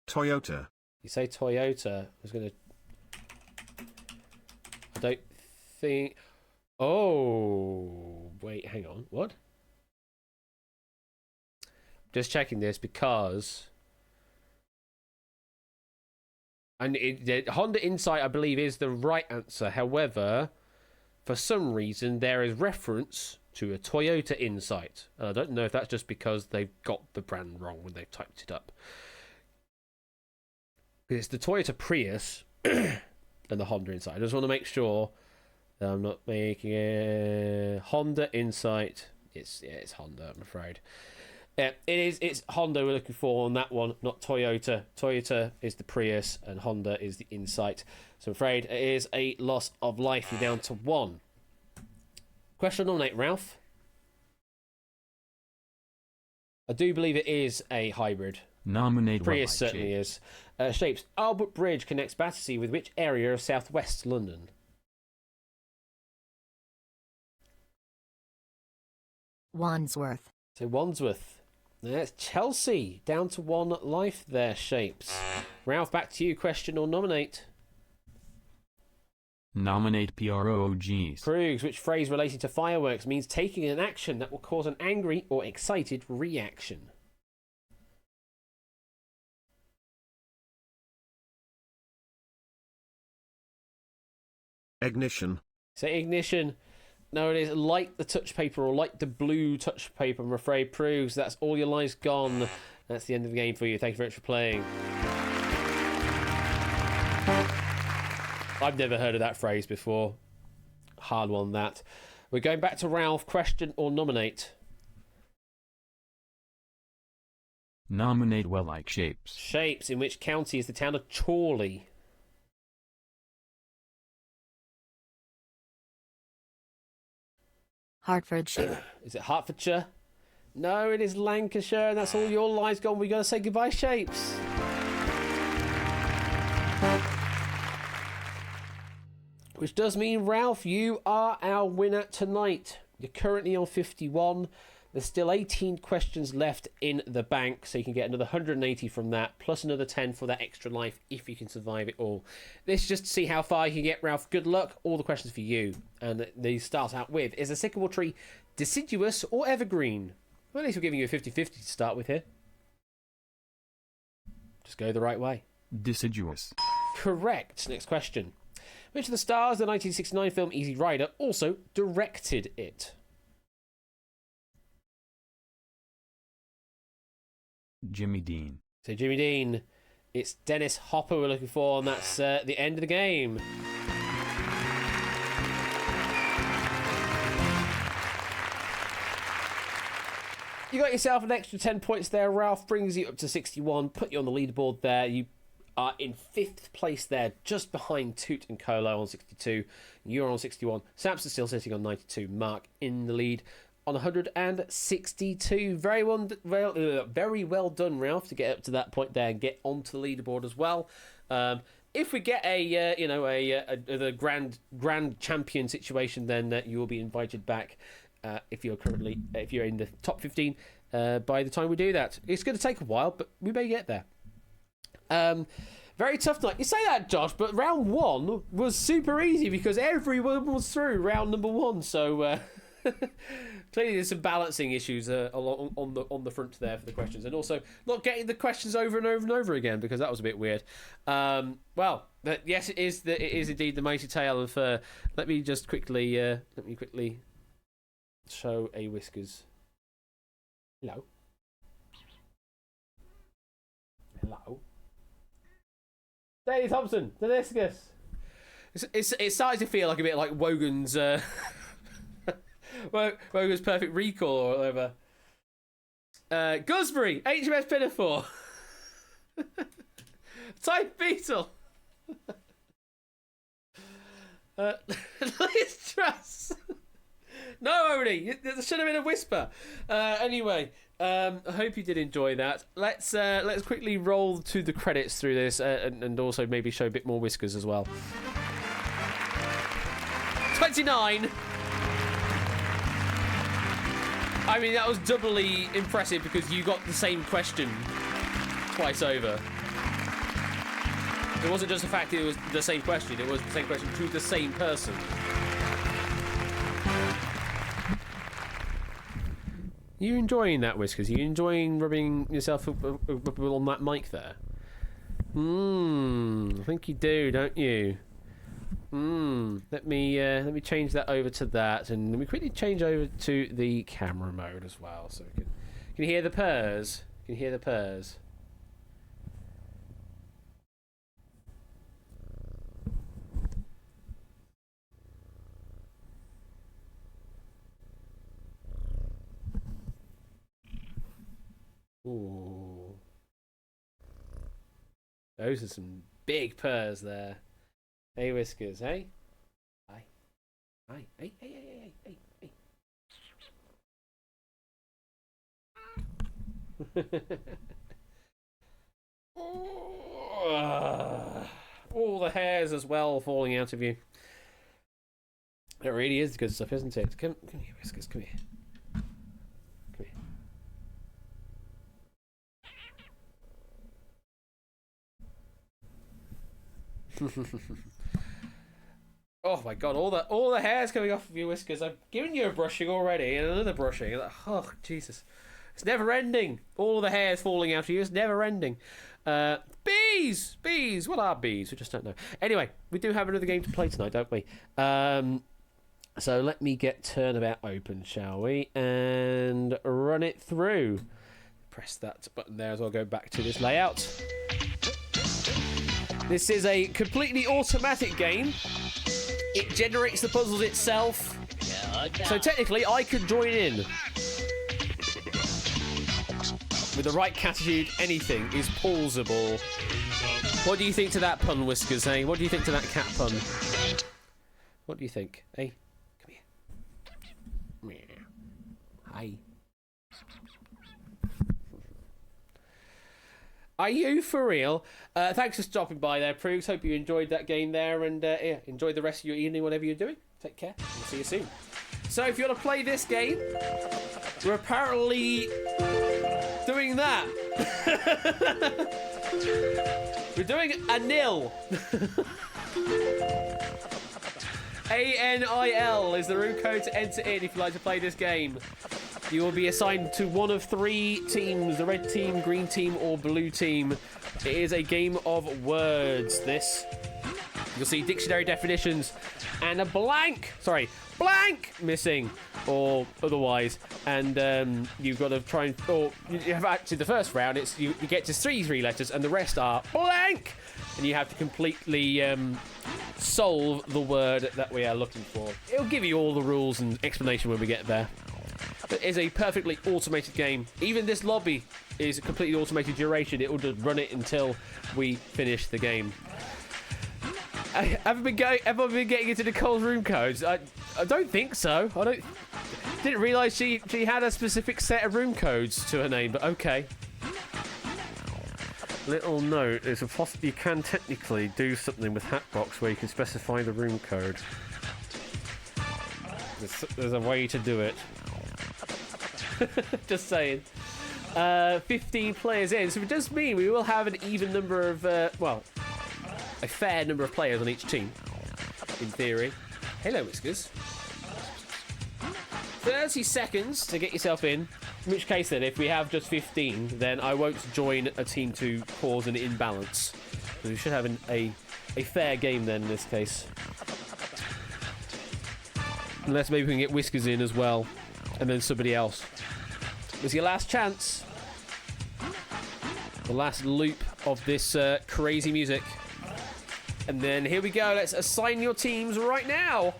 S7: Toyota.
S1: You say Toyota. I don't think. Oh, wait, hang on. What? Just checking this because. And the Honda Insight, I believe, is the right answer. However, for some reason, there is reference to a Toyota Insight. And I don't know if that's just because they've got the brand wrong when they've typed it up. It's the Toyota Prius and the Honda Insight. I just want to make sure that I'm not making a Honda Insight. It's Honda, I'm afraid. Yeah, it's Honda we're looking for on that one, not Toyota. Toyota is the Prius and Honda is the Insight. So I'm afraid it is a loss of life. You're down to 1. Question nominate, Ralph. I do believe it is a hybrid.
S5: Nominate
S1: Prius
S5: Wellite
S1: certainly
S5: shapes.
S1: is. Shapes. Albert Bridge connects Battersea with which area of southwest London?
S6: Wandsworth.
S1: So Wandsworth. That's Chelsea. Down to 1 life there, Shapes. Ralph, back to you. Question or nominate?
S5: Nominate PROGs.
S1: Proves which phrase relating to fireworks means taking an action that will cause an angry or excited reaction?
S7: Ignition.
S1: So ignition. No, it is light the touch paper or light the blue touch paper, I'm afraid. Proves that's all your lives gone. That's the end of the game for you. Thank you very much for playing. I've never heard of that phrase before. Hard one, that. We're going back to Ralph. Question or nominate?
S5: Nominate Wellite shapes.
S1: Shapes. In which county is the town of Chorley?
S6: Hertfordshire.
S1: Is it Hertfordshire? No, it is Lancashire, and that's all your lives gone. We got to say goodbye, Shapes. Which does mean, Ralph, you are our winner tonight. You're currently on 51. There's still 18 questions left in the bank, so you can get another 180 from that, plus another 10 for that extra life if you can survive it all. This is just to see how far you can get, Ralph. Good luck. All the questions for you. And these start out with, is a sycamore tree deciduous or evergreen? Well, at least we're giving you a 50-50 to start with here. Just go the right way.
S5: Deciduous.
S1: Correct. Next question. Which of the stars of the 1969 film Easy Rider also directed it?
S5: Jimmy Dean.
S1: So Jimmy Dean, it's Dennis Hopper we're looking for, and that's the end of the game. You got yourself an extra 10 points there. Ralph brings you up to 61, put you on the leaderboard there. You are in 5th place there, just behind Toot and Colo on 62. You're on 61. Samson's still sitting on 92. Mark in the lead on 162. Very well done, Ralph, to get up to that point there and get onto the leaderboard as well. If we get a grand champion situation, then you will be invited back. If you're in the top 15 by the time we do that. It's going to take a while, but we may get there. Very tough night. You say that, Josh, but round 1 was super easy because everyone was through round number 1. So clearly there's some balancing issues on the front there for the questions, and also not getting the questions over and over and over again because that was a bit weird. Yes, it is indeed the mighty tale of. Let me quickly show a Whiskers. Hello. Daley Thompson, Daniscus. It's starting to feel like a bit like Wogan's Wogan's Perfect Recall or whatever. Gusbury, HMS Pinafore. Type Beetle. Liz Truss. No, Odie, there should have been a whisper. Anyway, I hope you did enjoy that. Let's quickly roll to the credits through this, and also maybe show a bit more whiskers as well. 29. I mean, that was doubly impressive because you got the same question twice over. It wasn't just the fact that it was the same question, it was the same question to the same person. You enjoying that, Whiskers? You enjoying rubbing yourself on that mic there? I think you do, don't you? Let me change that over to that, and let me quickly change over to the camera mode as well, so we can you hear the purrs? Can you hear the purrs? Ooh. Those are some big purrs there. Hey, Whiskers, hey? Hi. Hi. Hey, hey, hey, hey, hey, hey. All the hairs as well falling out of you. It really is good stuff, isn't it? Come here, Whiskers, come here. Oh my god, all the hair's coming off of your Whiskers. I've given you a brushing already and another brushing. Oh Jesus, it's never ending. All the hair's falling out of you. It's never ending. Bees. What are bees? We just don't know. Anyway, we do have another game to play tonight, don't we? So let me get Turnabout open, shall we, and run it through. Press that button there as well. Go back to this layout. This is a completely automatic game. It generates the puzzles itself. So technically, I could join in. With the right attitude, anything is plausible. What do you think to that pun, Whiskers, hey? What do you think to that cat pun? What do you think? Hey, come here. Hi. Are you for real? Thanks for stopping by there, Proogs. Hope you enjoyed that game there, and yeah, enjoy the rest of your evening, whatever you're doing. Take care. We'll see you soon. So, if you want to play this game, we're apparently doing that. We're doing a nil. ANIL is the room code to enter in if you'd like to play this game. You will be assigned to one of three teams, the red team, green team, or blue team. It is a game of words, this. You'll see dictionary definitions and a blank missing, or otherwise. And you've got to try and, or you have actually the first round, it's you get to three letters and the rest are blank. And you have to completely solve the word that we are looking for. It'll give you all the rules and explanation when we get there. It is a perfectly automated game. Even this lobby is a completely automated duration. It will just run it until we finish the game. Have I been getting into Nicole's room codes? I don't think so. Didn't realise she had a specific set of room codes to her name, but okay. Little note, you can technically do something with Hatbox where you can specify the room code. There's a way to do it. Just saying. 15 players in, so it does mean we will have an even number of, well, a fair number of players on each team, in theory. Hello, Whiskers. 30 seconds to get yourself in, which case then, if we have just 15, then I won't join a team to cause an imbalance. So we should have a fair game then in this case. Unless maybe we can get Whiskers in as well, and then somebody else. It's your last chance. The last loop of this crazy music. And then here we go. Let's assign your teams right now.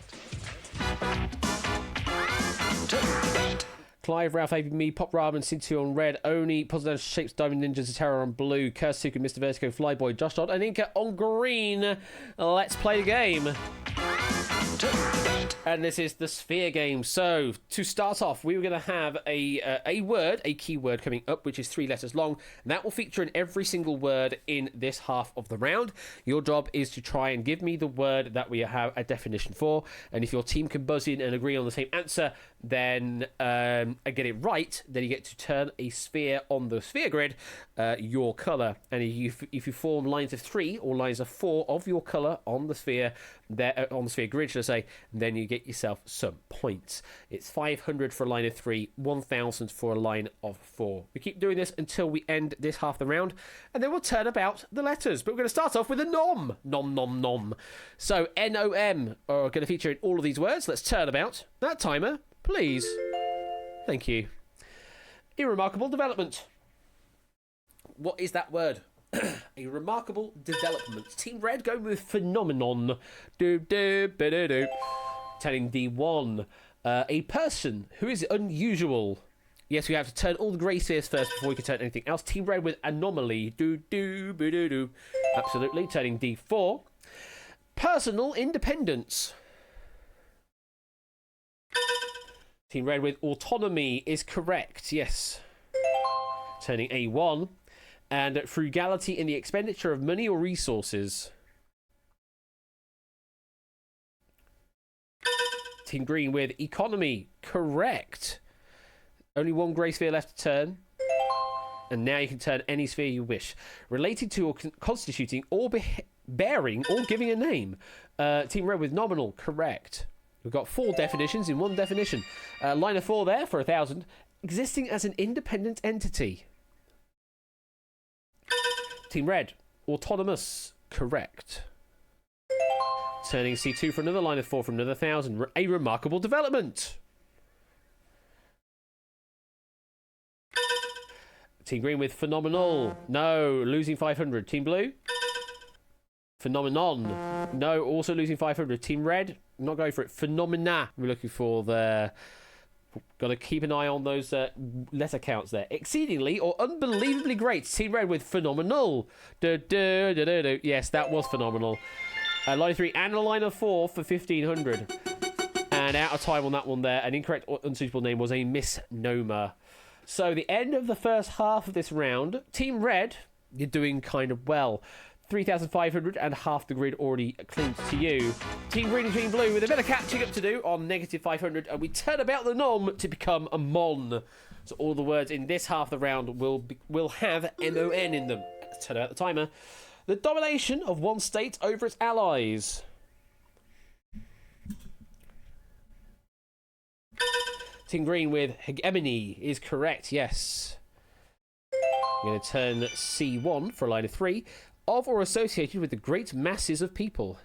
S1: Clive, Ralph, me, Pop Ramen, Cintu on red, Oni, Positive Shapes, Diamond Ninjas, Terror on blue, Kursuka, Mr. Vertigo, Flyboy, Josh Dodd, and Inca on green. Let's play the game. And this is the Sphere game. So, to start off, we were going to have a keyword coming up, which is 3 letters long. And that will feature in every single word in this half of the round. Your job is to try and give me the word that we have a definition for. And if your team can buzz in and agree on the same answer, then and get it right, then you get to turn a sphere on the sphere grid your colour. And if you form lines of 3 or lines of 4 of your colour on the sphere, on the sphere grid, should I say, then you get yourself some points. It's 500 for a line of 3, 1,000 for a line of 4. We keep doing this until we end this half the round, and then we'll turn about the letters. But we're going to start off with a nom. Nom, nom, nom. So N-O-M are going to feature in all of these words. Let's turn about. That timer, please. Thank you. Irremarkable development. What is that word? A remarkable development. Team Red going with phenomenon. Telling D1. A person who is unusual. Yes, we have to turn all the grey spheres first before we can turn anything else. Team Red with anomaly. Absolutely. Turning D4. Personal independence. Team Red with autonomy is correct. Yes. Turning A1. And frugality in the expenditure of money or resources. Team Green with economy. Correct. Only one grey sphere left to turn. And now you can turn any sphere you wish. Related to or constituting or bearing or giving a name. Team Red with nominal. Correct. We've got 4 definitions in one definition. Line of 4 there for 1,000. Existing as an independent entity. Team Red, autonomous, correct. Turning C2 for another line of 4 from another 1,000. A remarkable development. Team Green with phenomenal. No, losing 500. Team Blue, phenomenon. No, also losing 500. Team Red, not going for it. Phenomena. We're looking for the... Got to keep an eye on those letter counts there. Exceedingly or unbelievably great. Team Red with phenomenal. Yes, that was phenomenal. Line of 3 and a line of 4 for 1,500. And out of time on that one there. An incorrect or unsuitable name was a misnomer. So the end of the first half of this round. Team Red, you're doing kind of well. 3,500 and half the grid already cleaned to you. Team Green and Team Blue with a bit of catching up to do on negative 500, and we turn about the nom to become a mon. So all the words in this half of the round will have M-O-N in them. Let's turn out the timer. The domination of one state over its allies. Team Green with hegemony is correct, yes. We're going to turn C1 for a line of 3. Of or associated with the great masses of people.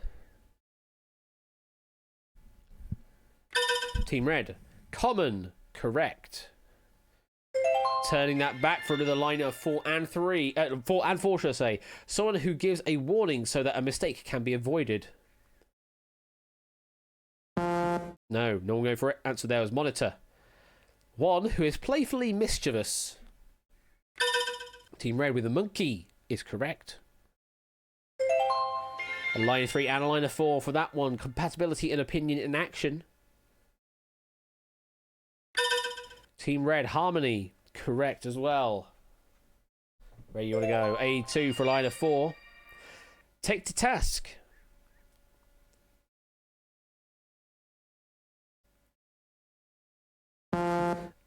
S1: Team Red, common, correct. Turning that back for another line of 4 and 3. 4 and 4, should I say. Someone who gives a warning so that a mistake can be avoided. No one going for it. Answer there was monitor. One who is playfully mischievous. Team Red with a monkey is correct. A line of 3 and a line of 4 for that one. Compatibility in opinion and action. Team Red, harmony. Correct as well. Where you want to go? A2 for a line of 4. Take to task.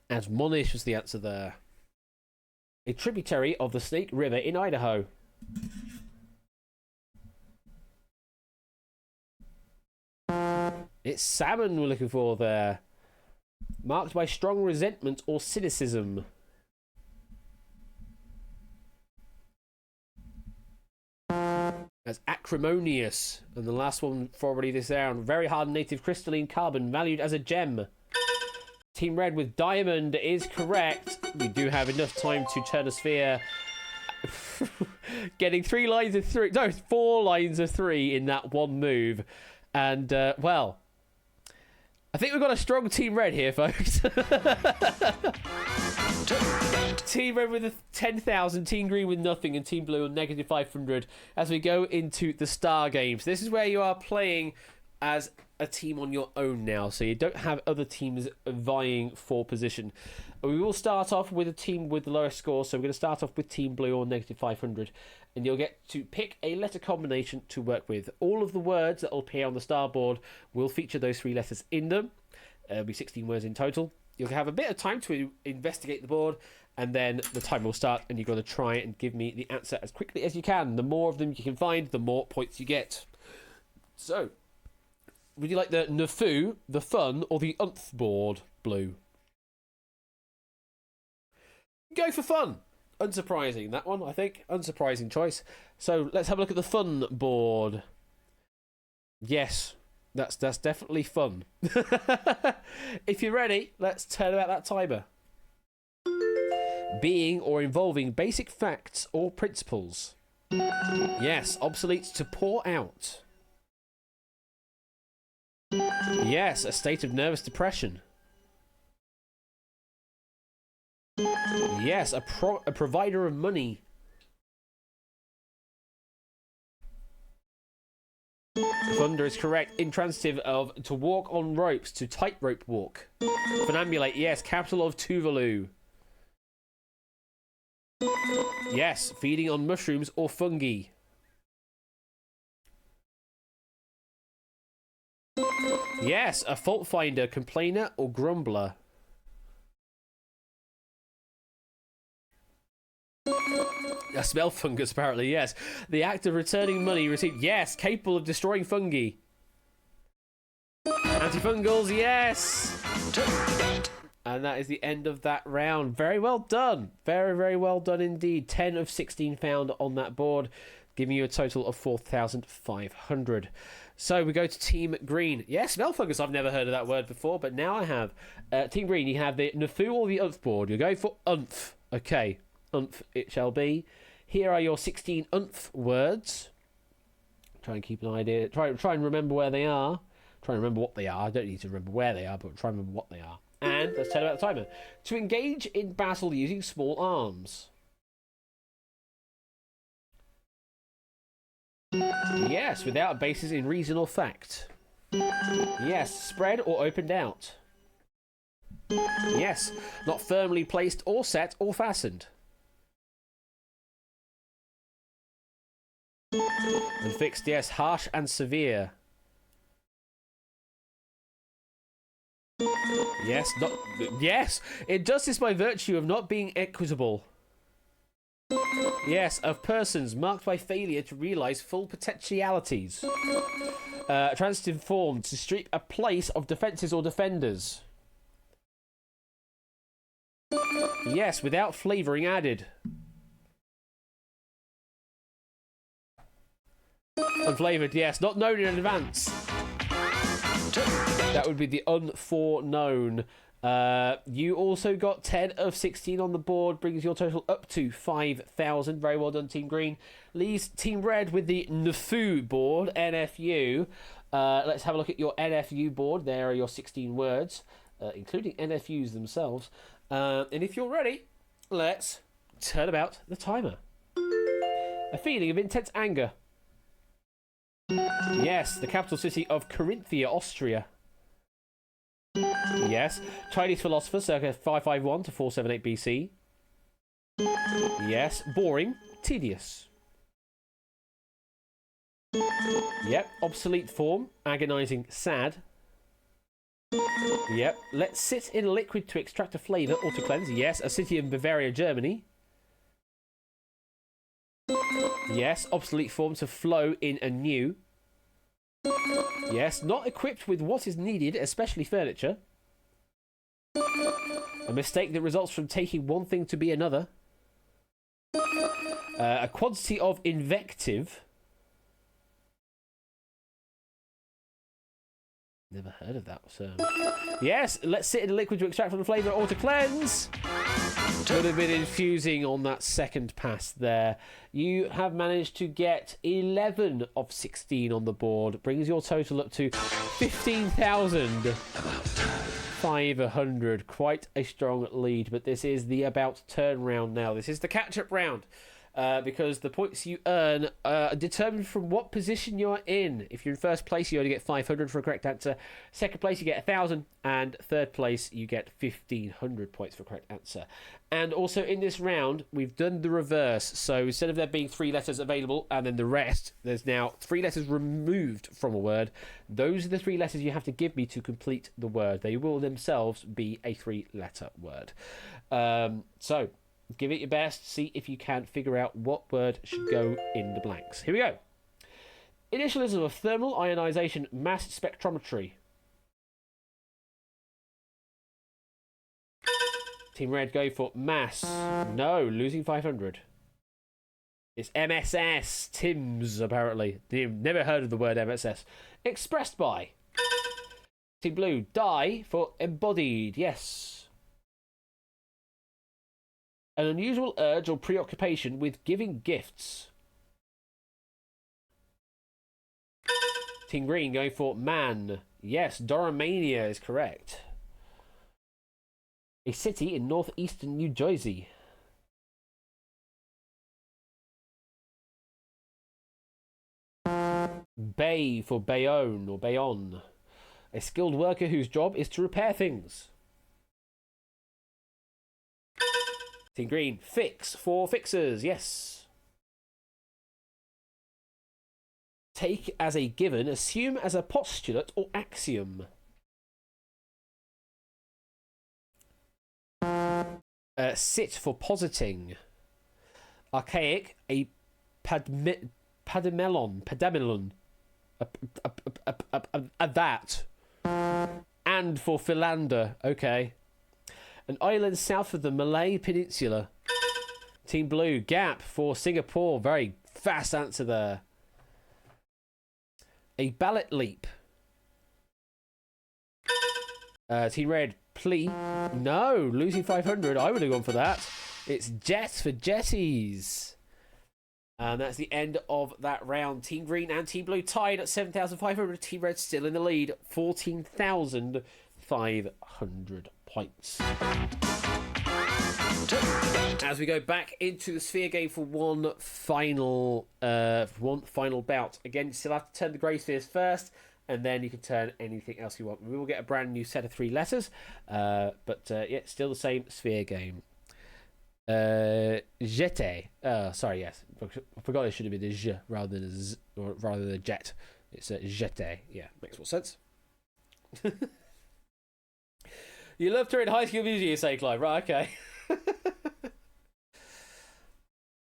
S1: Admonish was the answer there. A tributary of the Snake River in Idaho. It's salmon we're looking for there. Marked by strong resentment or cynicism. That's acrimonious. And the last one for already this round. Very hard native crystalline carbon valued as a gem. Team Red with diamond is correct. We do have enough time to turn a sphere. Getting 3 lines of 3. No, 4 lines of 3 in that one move. And, well, I think we've got a strong Team Red here, folks. Team Red with a 10,000, Team Green with nothing, and Team Blue on negative 500 as we go into the Star Games. This is where you are playing as a team on your own now, so you don't have other teams vying for position. We will start off with a team with the lowest score, so we're going to start off with Team Blue on negative 500, and you'll get to pick a letter combination to work with. All of the words that will appear on the star board will feature those 3 letters in them. There'll be 16 words in total. You'll have a bit of time to investigate the board, and then the timer will start, and you've got to try and give me the answer as quickly as you can. The more of them you can find, the more points you get. So, would you like the Nfu, the Fun, or the Unth board, Blue? Go for Fun. Unsurprising, that one, I think. Unsurprising choice. So, let's have a look at the Fun board. Yes, that's definitely fun. If you're ready, let's turn about that timer. Being or involving basic facts or principles. Yes, obsolete to pour out. Yes, a state of nervous depression. Yes, a provider of money. Thunder is correct. Intransitive of to walk on ropes, to tightrope walk. Funambulate, yes, capital of Tuvalu. Yes, feeding on mushrooms or fungi. Yes, a fault finder, complainer or grumbler. A smell fungus, apparently, yes. The act of returning money received, yes, capable of destroying fungi. Antifungals, yes. And that is the end of that round. Very well done. Very, very well done indeed. 10 of 16 found on that board, giving you a total of 4,500. So we go to Team Green. Yes, smell fungus. I've never heard of that word before, but now I have. Team Green, you have the Nfu or the Unth board. You're going for Unth. Okay, Unth it shall be. Here are your 16 Unth words. Try and keep an idea. Try and remember where they are. Try and remember what they are. I don't need to remember where they are, but try and remember what they are. And let's turn about the timer. To engage in battle using small arms. Yes, without a basis in reason or fact. Yes, spread or opened out. Yes, not firmly placed or set or fastened. And fixed, yes, harsh and severe. Yes, not yes, injustice by virtue of not being equitable. Yes, of persons marked by failure to realise full potentialities. Transitive form, to strip a place of defences or defenders. Yes, without flavouring added. Unflavoured, yes, not known in advance. That would be the unforeknown. You also got 10 of 16 on the board, brings your total up to 5,000. Very well done, Team Green. Leaves Team Red with the Nfu board, NFU. Let's have a look at your NFU board. There are your 16 words, including NFUs themselves. And if you're ready, let's turn about the timer. A feeling of intense anger. Yes, the capital city of Carinthia, Austria. Yes, Chinese philosopher circa 551 to 478 BC. Yes, boring, tedious. Yep, obsolete form, agonizing, sad. Yep, let's sit in a liquid to extract a flavour or to cleanse. Yes, a city in Bavaria, Germany. Yes, obsolete form, to flow in anew. Yes, not equipped with what is needed, especially furniture. A mistake that results from taking one thing to be another. A quantity of invective. Never heard of that. So, yes, let's sit in a liquid to extract from the flavour or to cleanse. Would have been infusing on that second pass there. You have managed to get 11 of 16 on the board. Brings your total up to 15,500. Quite a strong lead, but this is the about turn round now. This is the catch-up round. Because the points you earn are determined from what position you're in. If you're in first place, you only get 500 for a correct answer. Second place, you get 1,000. And third place, you get 1,500 points for a correct answer. And also in this round, we've done the reverse. So instead of there being 3 letters available and then the rest, there's now 3 letters removed from a word. Those are the 3 letters you have to give me to complete the word. They will themselves be a 3-letter word. So give it your best. See if you can figure out what word should go in the blanks. Here we go. Initialism of thermal ionization mass spectrometry. Team Red go for mass. No, losing 500. It's MSS. Tim's, apparently. You've never heard of the word MSS. Expressed by. Team Blue, die for embodied. Yes. An unusual urge or preoccupation with giving gifts. Team Green going for man. Yes, Doromania is correct. A city in northeastern New Jersey. Bay for Bayonne or Bayonne. A skilled worker whose job is to repair things. Team Green, fix for fixers, yes. Take as a given, assume as a postulate or axiom. Sit for positing. Archaic, a padamelon. A that. And for philander, okay. An island south of the Malay Peninsula. Team Blue, gap for Singapore. Very fast answer there. A ballot leap. Team Red, plea. No, losing 500. I would have gone for that. It's jets for jetties. And that's the end of that round. Team Green and Team Blue tied at 7,500. Team Red still in the lead. 14,500 points. As we go back into the sphere game for one final bout. Again, you still have to turn the grey spheres first, and then you can turn anything else you want. We will get a brand new set of 3 letters, but yeah, still the same sphere game. Jete. Sorry, yes. I forgot it should have been a je rather than a z, or rather than a jet. It's a jete. Yeah, makes more sense. You love to read High School Music, you say, Clive. Right, okay.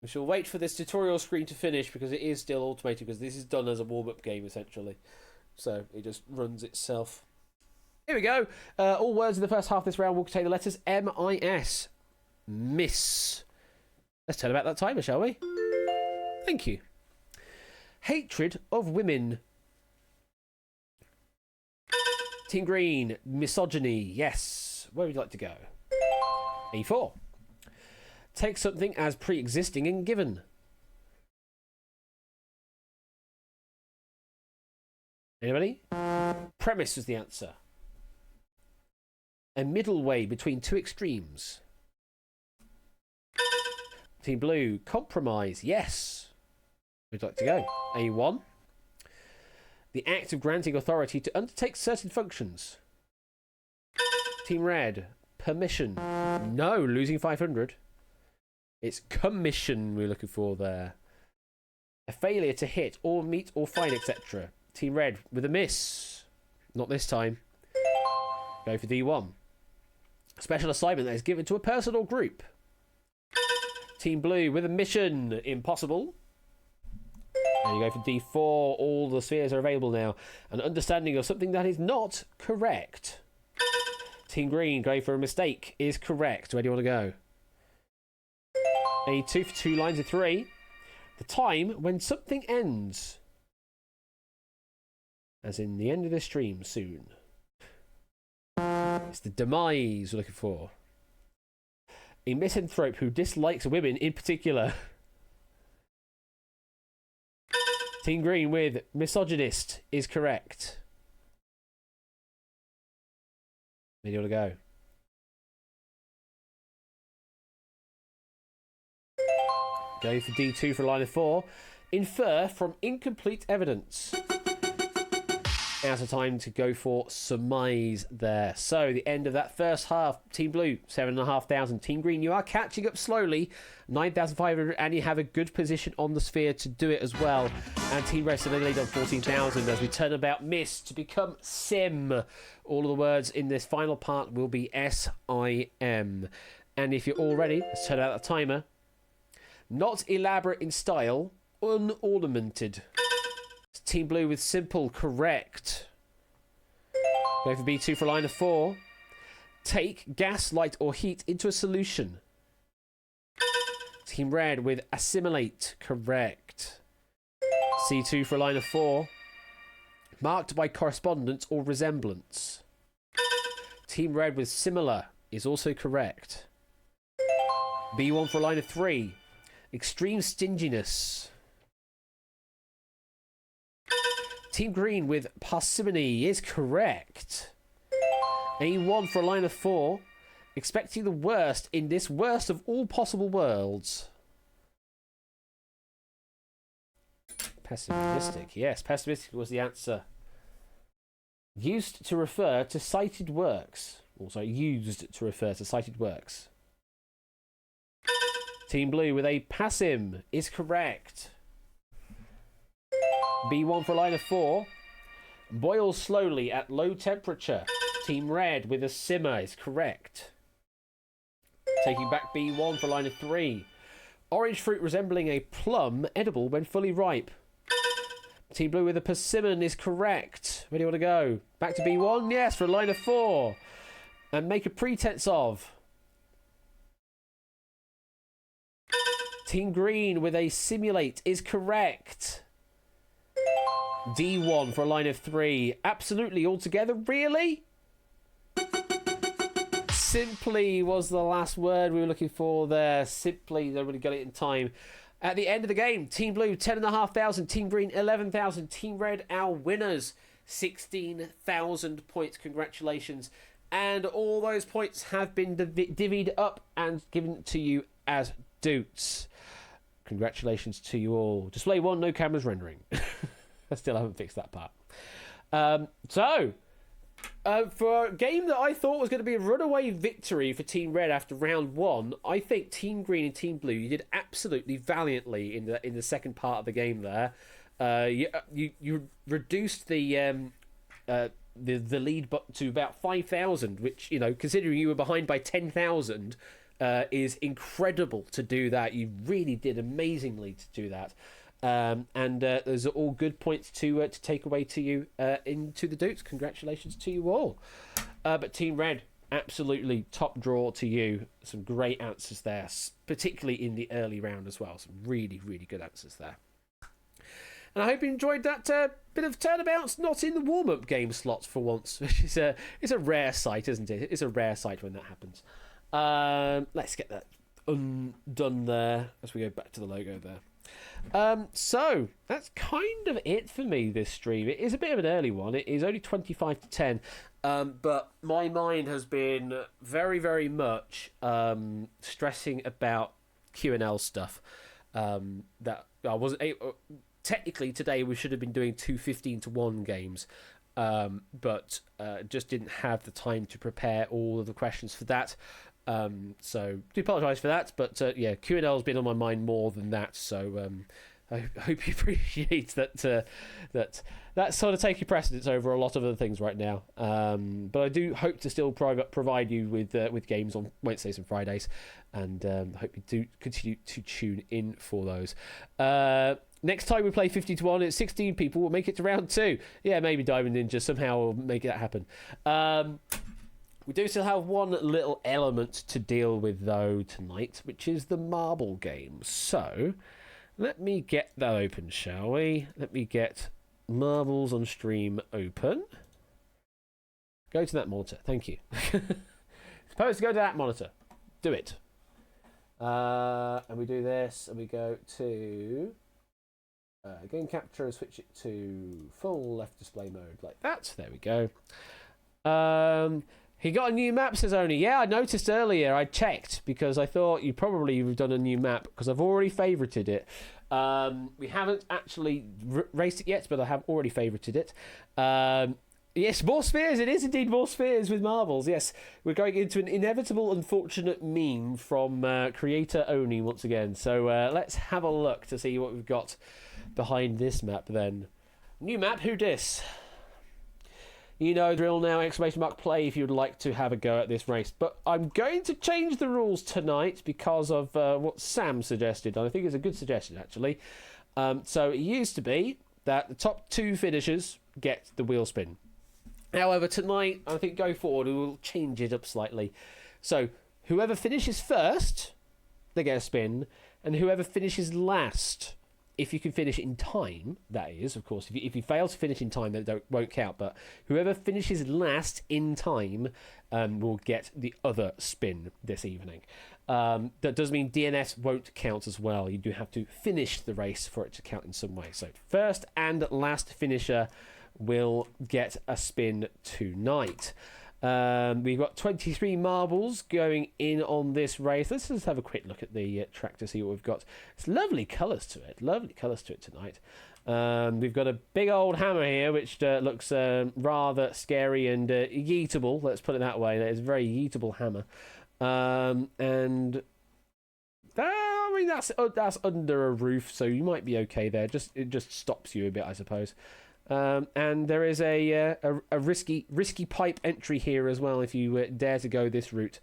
S1: We shall wait for this tutorial screen to finish because it is still automated, because this is done as a warm-up game, essentially. So it just runs itself. Here we go. All words in the first half of this round will contain the letters M-I-S. Miss. Let's turn about that timer, shall we? Thank you. Hatred of women. Team Green, misogyny. Yes. Where would you like to go? A4. Take something as pre-existing and given. Anybody? Premise was the answer. A middle way between 2 extremes. Team Blue, compromise. Yes. Where would you like to go? A1. The act of granting authority to undertake certain functions. Team Red, permission. No, losing 500. It's commission we're looking for there. A failure to hit or meet or find, etc. Team Red with a miss. Not this time. Go for D1. Special assignment that is given to a person or group. Team Blue with a mission. Impossible. And you go for D4. All the spheres are available now. An understanding of something that is not correct. Team Green going for a mistake is correct. Where do you want to go? A2 for 2 lines of 3. 3. The time when something ends. As in the end of the stream soon. It's the demise we're looking for. A misanthrope who dislikes women in particular. Team Green with misogynist is correct. Video to go. Go for D2 for line of 4. Infer from incomplete evidence. Out of time to go for surmise there. So the end of that first half. Team Blue 7,500. Team Green, you are catching up slowly. 9,500, and you have a good position on the sphere to do it as well. And Team Red still lead on 14,000 as we turn about miss to become sim. All of the words in this final part will be S-I-M. And if you're all ready, let's turn out the timer. Not elaborate in style, unornamented. Team Blue with simple, correct. Go for B2 for line of 4. Take gas, light, or heat into a solution. Team Red with assimilate, correct. C2 for line of 4. Marked by correspondence or resemblance. Team Red with similar is also correct. B1 for line of 3. Extreme stinginess. Team Green with parsimony is correct. A1 for a line of 4. Expecting the worst in this worst of all possible worlds. Pessimistic. Yes, pessimistic was the answer. Used to refer to cited works. Also used to refer to cited works. Team Blue with a passim is correct. B1 for a line of 4. Boil slowly at low temperature. Team Red with a simmer is correct. Taking back B1 for a line of 3. Orange fruit resembling a plum, edible when fully ripe. Team Blue with a persimmon is correct. Where do you want to go? Back to B1? Yes, for a line of 4. And make a pretense of. Team Green with a simulate is correct. D1 for a line of 3. Absolutely altogether, really? Simply was the last word we were looking for there. Simply, nobody got it in time. At the end of the game, Team Blue 10,500, Team Green 11,000, Team Red our winners 16,000 points. Congratulations. And all those points have been divvied up and given to you as doots. Congratulations to you all. Display 1, no cameras rendering. I still haven't fixed that part. For a game that I thought was going to be a runaway victory for Team Red after round 1, I think Team Green and Team Blue, you did absolutely valiantly in the second part of the game there. You reduced the lead to about 5,000, which, you know, considering you were behind by 10,000, is incredible to do that. You really did amazingly to do that. And those are all good points to take away to you into the dukes. Congratulations to you all. But Team Red, absolutely top draw to you. Some great answers there, particularly in the early round as well. Some really, really good answers there. And I hope you enjoyed that bit of turnabouts not in the warm-up game slots for once, which is it's a rare sight, isn't it? It's a rare sight when that happens. Let's get that undone there as we go back to the logo there. So that's kind of it for me this stream. It is a bit of an early one. It is only 25 to 10, but my mind has been very, very much stressing about Q&L stuff. That I wasn't able. Technically today we should have been doing 2 15-to-1 games, but just didn't have the time to prepare all of the questions for that. So do apologise for that, but yeah, Q&L has been on my mind more than that. So I hope you appreciate that that's sort of taking precedence over a lot of other things right now. But I do hope to still provide you with games on Wednesdays and Fridays, and I hope you do continue to tune in for those. Next time we play 50-to-1, it's 16 people. We'll make it to round 2. Yeah, maybe Diamond Ninja somehow will make that happen. We do still have one little element to deal with, though, tonight, which is the marble game. So, let me get that open, shall we? Let me get Marbles on stream open. Go to that monitor. Thank you. Supposed to go to that monitor. Do it. And we do this, and we go to game capture and switch it to full left display mode like that. There we go. He got a new map, says Oni. Yeah, I noticed earlier. I checked because I thought you probably have done a new map because I've already favorited it. We haven't actually raced it yet, but I have already favorited it. Yes, more spheres. It is indeed more spheres with marbles. Yes, we're going into an inevitable, unfortunate meme from creator Oni once again. So let's have a look to see what we've got behind this map then. New map, who dis? You know, drill now, exclamation mark play if you'd like to have a go at this race. But I'm going to change the rules tonight because of what Sam suggested. And I think it's a good suggestion, actually. So it used to be that the top 2 finishers get the wheel spin. However, tonight, I think going forward, we will change it up slightly. So, whoever finishes first, they get a spin, and whoever finishes last, if you can finish in time, that is, of course. If you fail to finish in time, then it won't count. But whoever finishes last in time will get the other spin this evening. That does mean DNS won't count as well. You do have to finish the race for it to count in some way. So, first and last finisher will get a spin tonight. We've got 23 marbles going in on this race. Let's just have a quick look at the track to see what we've got. It's lovely colours to it. Lovely colours to it tonight. We've got a big old hammer here, which looks rather scary and yeetable. Let's put it that way. That is a very yeetable hammer. And I mean that's under a roof, so you might be okay there. It just stops you a bit, I suppose. And there is a risky pipe entry here as well if you dare to go this route.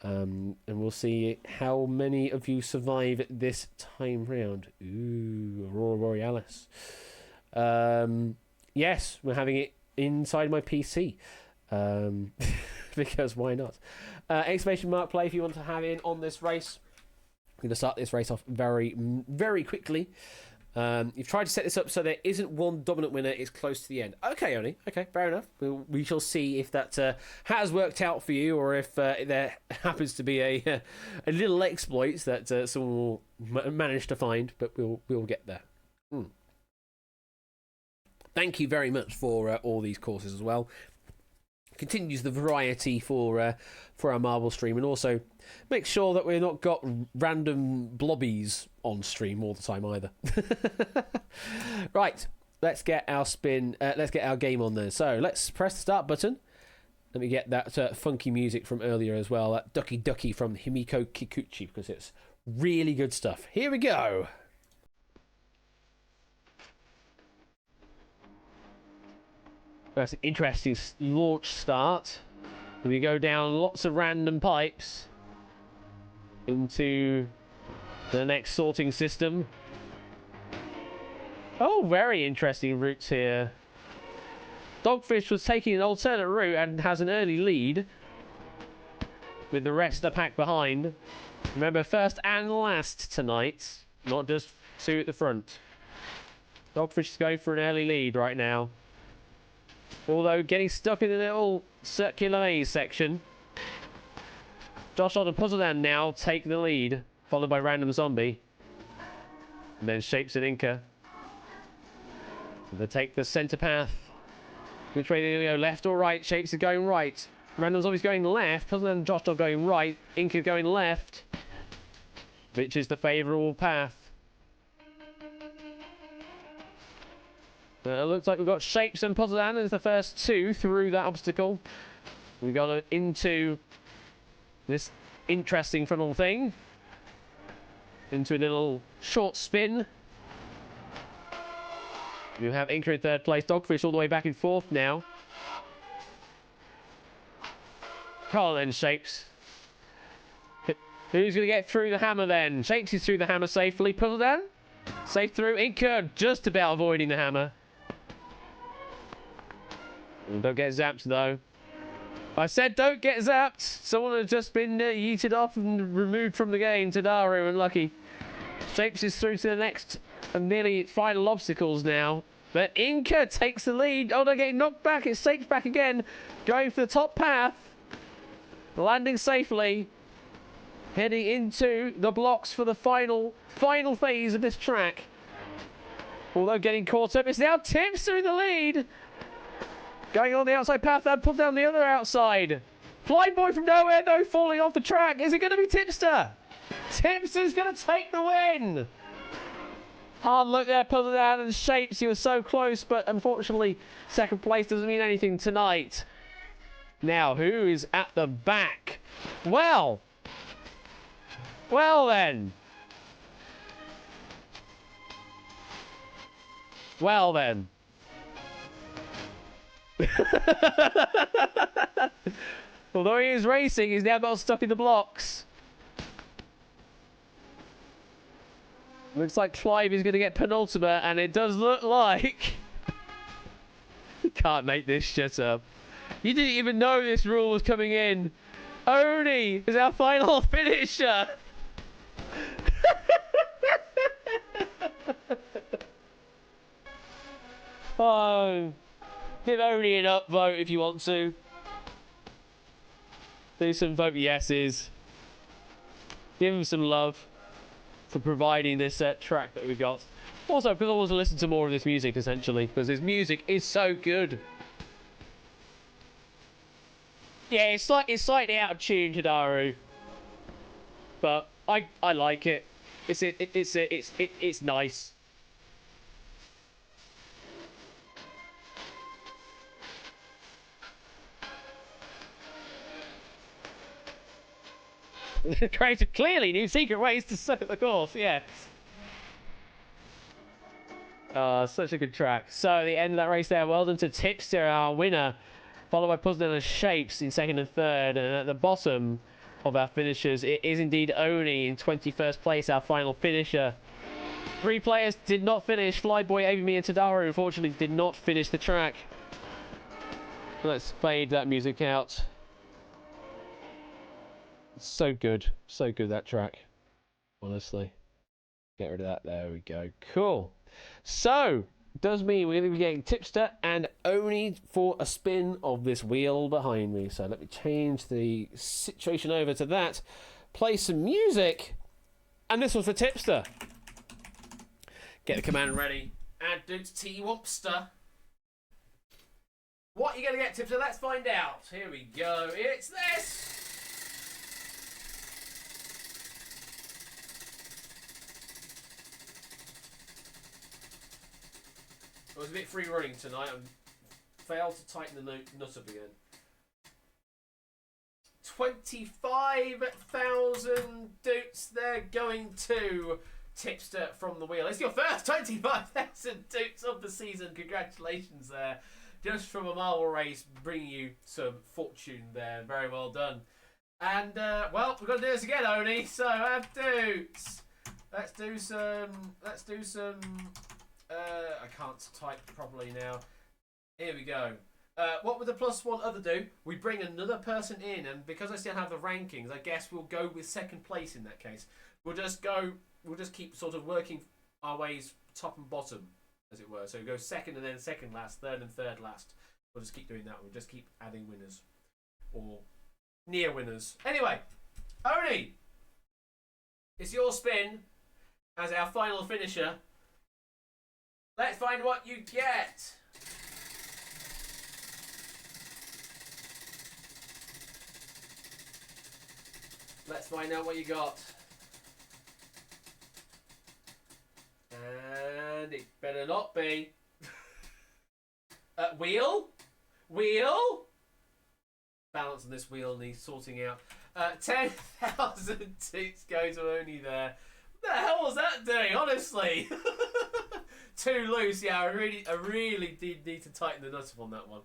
S1: And we'll see how many of you survive this time round. Ooh, Aurora Borealis. Yes, we're having it inside my PC. Because why not? Exclamation mark play if you want to have in on this race. I'm going to start this race off very, very quickly. You've tried to set this up so there isn't one dominant winner. It's close to the end. Okay, Oni. Okay, fair enough. We shall see if that has worked out for you, or if there happens to be a little exploit that someone will manage to find. But we'll get there. Thank you very much for all these courses as well. Continues the variety for our marble stream, and also make sure that we've not got random blobbies on stream all the time either. Right, let's get our spin. Let's get our game on there. So let's press the start button. Let me get that funky music from earlier as well. That Ducky Ducky from Himiko Kikuchi, because it's really good stuff. Here we go. That's an interesting launch start. We go down lots of random pipes into the next sorting system. Oh, very interesting routes here. Dogfish was taking an alternate route and has an early lead with the rest of the pack behind. Remember, first and last tonight, not just 2 at the front. Dogfish is going for an early lead right now. Although getting stuck in the little circular maze section. Josh on and Puzzleland now take the lead, followed by Random Zombie. And then Shapes and Inca. They take the centre path. Which way do they go? Left or right? Shapes are going right. Random Zombie's going left. Puzzleland and Josh are going right. Inca going left. Which is the favourable path. It looks like we've got Shapes and Puzzleland as the first 2 through that obstacle. We've got into this interesting funnel thing. Into a little short spin. We have Inca in 3rd place. Dogfish all the way back and forth now. Carl then Shapes. Who's going to get through the hammer then? Shapes is through the hammer safely. Puzzleland safe through. Inca just about avoiding the hammer. Don't get zapped though. I said don't get zapped. Someone has just been yeeted off and removed from the game. Tadaru, unlucky. Shapes is through to the next and nearly final obstacles now. But Inca takes the lead. Oh, they're getting knocked back. It's safe back again. Going for the top path. Landing safely. Heading into the blocks for the final phase of this track. Although getting caught up, it's now Tipster in the lead. Going on the outside path and pulled down the other outside. Flyboy from nowhere though, falling off the track. Is it going to be Tipster? Tipster's going to take the win. Hard look there, pulled it out of the shapes. He was so close, but unfortunately, second place doesn't mean anything tonight. Now, who is at the back? Well then. Although he is racing, he's now got stuck in the blocks. Looks like Clive is going to get penultimate, and it does look like... You can't make this shit up. You didn't even know this rule was coming in. Oni is our final finisher. Oh, give Oni an upvote if you want to. Do some vote yeses. Give him some love for providing this track that we've got. Also, because I want to listen to more of this music, essentially, because his music is so good. Yeah, it's slightly out of tune, Hidaru, but I like it. It's nice. Created clearly new secret ways to set the course. Yes. Such a good track. So the end of that race there. Well done to Tipster, our winner, followed by Puzzle and Shapes in second and third, and at the bottom of our finishers, it is indeed Oni in 21st place, our final finisher. 3 players did not finish. Flyboy, Avimi, and Tadaru unfortunately did not finish the track. Let's fade that music out. So good, that track. Honestly, get rid of that. There we go. Cool. So does mean we're going to be getting Tipster and Oni for a spin of this wheel behind me. So let me change the situation over to that. Play some music, and this one's for Tipster. Get the command ready. Add Dukes T Wompster. What are you going to get, Tipster? Let's find out. Here we go. It's this. I was a bit free running tonight and failed to tighten the nut up again. 25,000 doots there going to Tipster from the wheel. It's your first 25,000 doots of the season. Congratulations there. Just from a marble race, bringing you some fortune there. Very well done. And, well, we've got to do this again, Oni. So, have doots. Let's do some... I can't type properly now. Here we go. What would the +1 other do? We bring another person in, and because I still have the rankings, I guess we'll go with second place in that case. We'll just keep sort of working our ways top and bottom, as it were. So we go second and then second last, third and third last. We'll just keep doing that. We'll just keep adding winners. Or near winners. Anyway, Oni! It's your spin as our final finisher. Let's find what you get. Let's find out what you got. And it better not be. Wheel? Wheel? Balance on this wheel needs sorting out. 10,000 toots go to Oni there. What the hell was that doing, honestly? Too loose, yeah. I really did need to tighten the nut up on that one.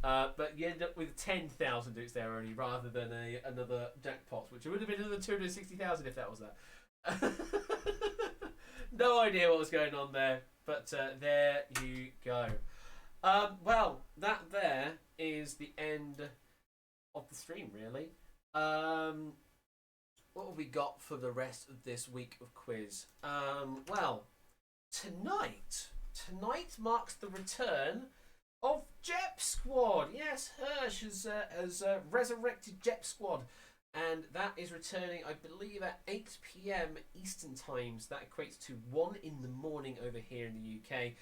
S1: But you end up with 10,000 dukes there only, rather than another jackpot, which would have been another 260,000 if that was that. No idea what was going on there, but there you go. Well, that there is the end of the stream, really. What have we got for the rest of this week of quiz? Well, tonight tonight marks the return of Jep Squad. Yes, Hirsch has resurrected Jep Squad, and that is returning, I believe, at 8 p.m. Eastern Time. So that equates to 1 in the morning over here in the UK,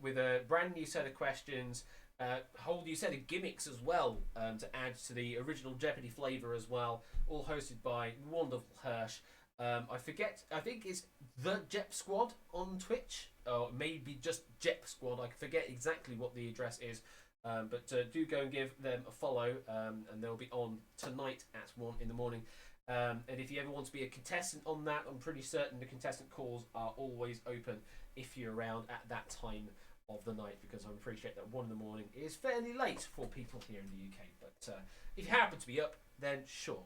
S1: with a brand new set of questions, a whole new set of gimmicks as well, to add to the original Jeopardy flavour as well, all hosted by wonderful Hirsch. I think it's the Jep Squad on Twitch, or maybe just Jep Squad. I forget exactly what the address is, but do go and give them a follow, and they'll be on tonight at 1 in the morning. And if you ever want to be a contestant on that, I'm pretty certain the contestant calls are always open if you're around at that time of the night, because I appreciate that 1 in the morning is fairly late for people here in the UK. But if you happen to be up, then sure.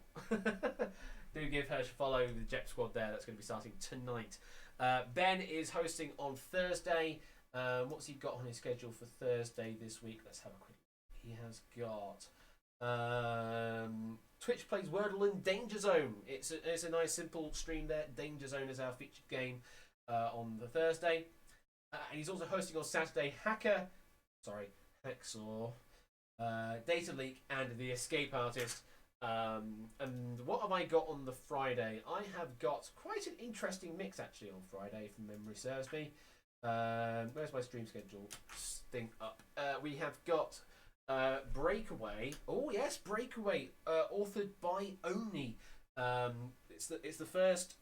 S1: Do give Hirsch a follow, the Jep Squad there. That's going to be starting tonight. Ben is hosting on Thursday. What's he got on his schedule for Thursday this week? Let's have a quick look. He has got Twitch plays Wordle and Danger Zone. It's a nice simple stream there. Danger Zone is our featured game on the Thursday. And he's also hosting on Saturday Hacksaw, Data Leak, and The Escape Artist. And what have I got on the Friday? I have got quite an interesting mix actually on Friday, if memory serves me. Where's my stream schedule thing up? We have got Breakaway. Oh yes, Breakaway, authored by Oni. It's the first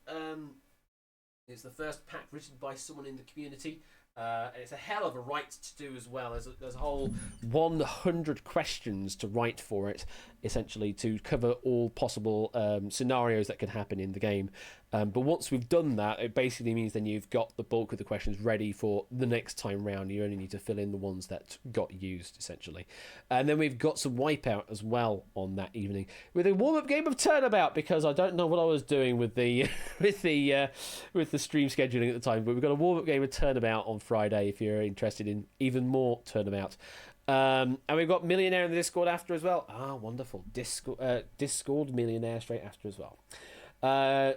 S1: pack written by someone in the community. And it's a hell of a write to do as well. There's a whole 100 questions to write for it, essentially, to cover all possible scenarios that could happen in the game. But once we've done that, it basically means then you've got the bulk of the questions ready for the next time round. You only need to fill in the ones that got used, essentially. And then we've got some Wipeout as well on that evening, with a warm-up game of Turnabout, because I don't know what I was doing with the with the stream scheduling at the time. But we've got a warm-up game of Turnabout on Friday if you're interested in even more Turnabout. And we've got Millionaire in the Discord after as well. Ah, wonderful. Discord Millionaire straight after as well.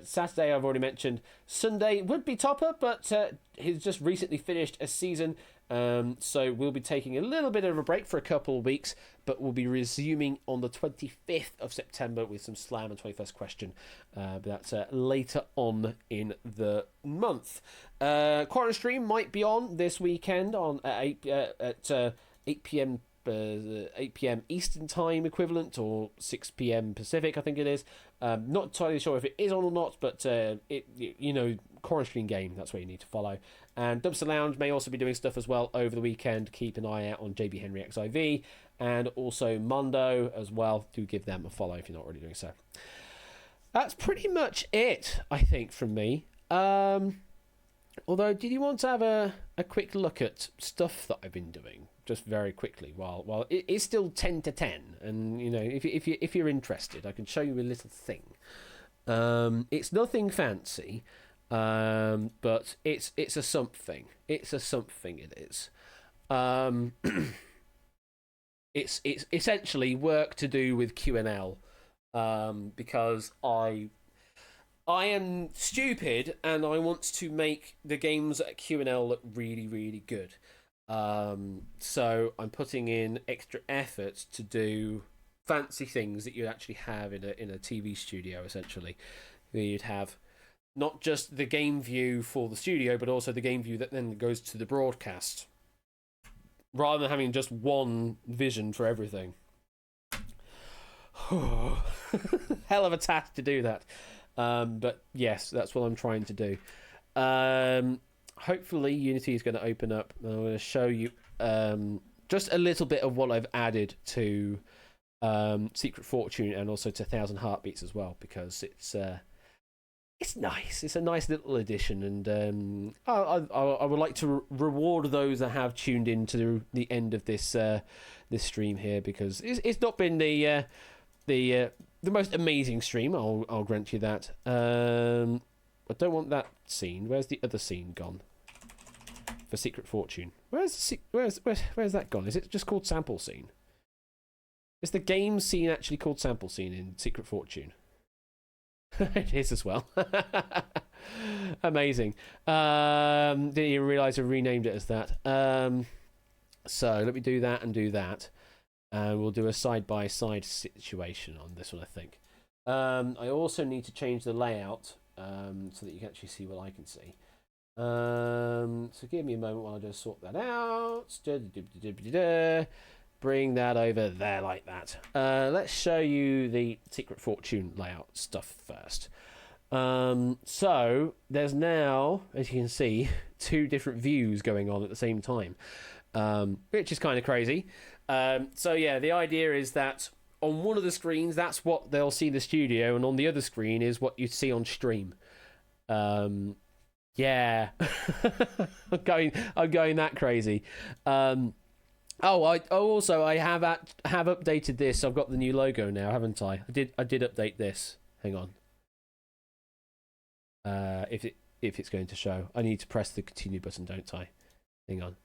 S1: Saturday I've already mentioned. Sunday would be Topper, but he's just recently finished a season, so we'll be taking a little bit of a break for a couple of weeks, but we'll be resuming on the 25th of September with some Slam and 21st Question, but that's later on in the month. Quarantine Stream might be on this weekend on at 8 p.m. 8 p.m. Eastern Time equivalent, or 6 p.m. Pacific, I think it is. Not entirely sure if it is on or not, but Quarantine Game, that's what you need to follow. And Dumpster Lounge may also be doing stuff as well over the weekend. Keep an eye out on JB Henry XIV, and also Mondo as well. Do give them a follow if you're not already doing so. That's pretty much it, I think, from me. Although, did you want to have a quick look at stuff that I've been doing, just very quickly, while it is still 10 to 10, and if you're interested, I can show you a little thing. It's nothing fancy, but it's a something. It's a something. It is. It's essentially work to do with QNL, because I am stupid and I want to make the games at QNL look really, really good. So I'm putting in extra effort to do fancy things that you'd actually have in a TV studio, essentially. You'd have not just the game view for the studio, but also the game view that then goes to the broadcast, rather than having just one vision for everything. Hell of a task to do that. But yes, that's what I'm trying to do. Hopefully Unity is going to open up, and I'm going to show you just a little bit of what I've added to Secret Fortune, and also to 1,000 Heartbeats as well, because it's nice. It's a nice little addition, and I would like to reward those that have tuned in to the end of this stream here, because it's not been the most amazing stream. I'll grant you that. I don't want that scene. Where's the other scene gone for Secret Fortune? Where's that gone? Is it just called Sample Scene? Is the game scene actually called Sample Scene in Secret Fortune? It is as well. Amazing. Didn't even realise I renamed it as that. So let me do that and do that. And we'll do a side-by-side situation on this one, I think. I also need to change the layout so that you can actually see what I can see. So give me a moment while I just sort that out. Bring that over there like that. Let's show you the Secret Fortune layout stuff first. So there's now, as you can see, 2 different views going on at the same time, which is kind of crazy. So yeah, the idea is that on one of the screens, that's what they'll see in the studio, and on the other screen is what you see on stream. Yeah, I'm going that crazy. I have updated this. I've got the new logo now, haven't I? I did update this. Hang on. If it's going to show, I need to press the continue button, don't I? Hang on.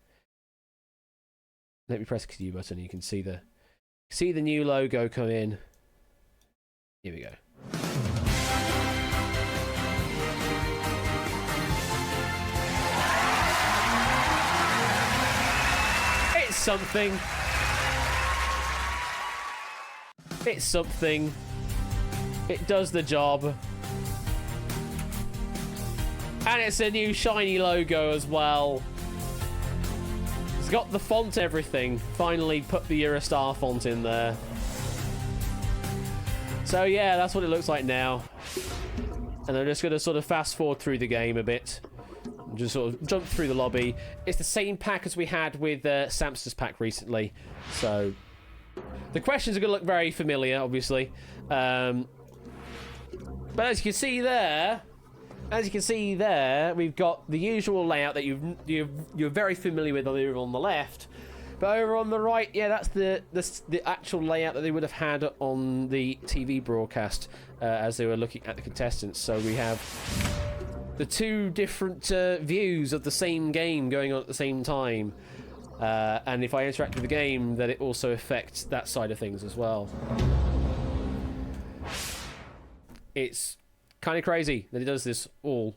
S1: Let me press the continue button. And you can see the new logo come in. Here we go. It's something. It's something. It does the job. And it's a new shiny logo as well. It's got the font, everything. Finally put the Eurostar font in there. So yeah, that's what it looks like now. And I'm just going to sort of fast forward through the game a bit. Just sort of jump through the lobby. It's the same pack as we had with Samster's pack recently. So the questions are going to look very familiar, obviously. But as you can see there... we've got the usual layout that you're very familiar with over on the left. But over on the right, yeah, that's the actual layout that they would have had on the TV broadcast as they were looking at the contestants. So we have the 2 different views of the same game going on at the same time. And if I interact with the game, then it also affects that side of things as well. It's kind of crazy that it does this all.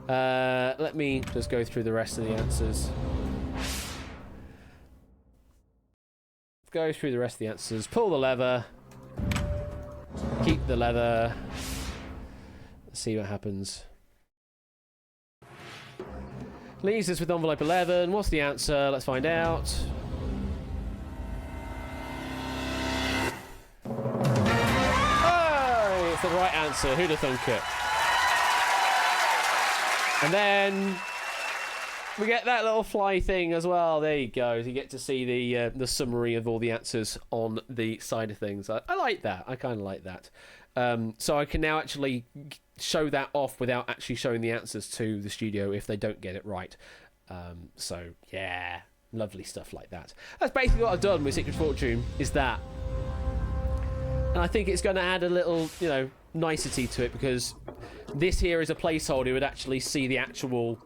S1: Let me just go through the rest of the answers. Go through the rest of the answers. Pull the lever. Keep the lever. Let's see what happens. Leaves us with envelope 11. What's the answer? Let's find out. It's the right answer. Who'd have thunk it? And then we get that little fly thing as well. There you go. You get to see the summary of all the answers on the side of things. I like that. I kind of like that. So I can now actually show that off without actually showing the answers to the studio if they don't get it right. So yeah, lovely stuff like that. That's basically what I've done with Secret Fortune. Is that. And I think it's going to add a little, nicety to it, because this here is a placeholder. You would actually see the actual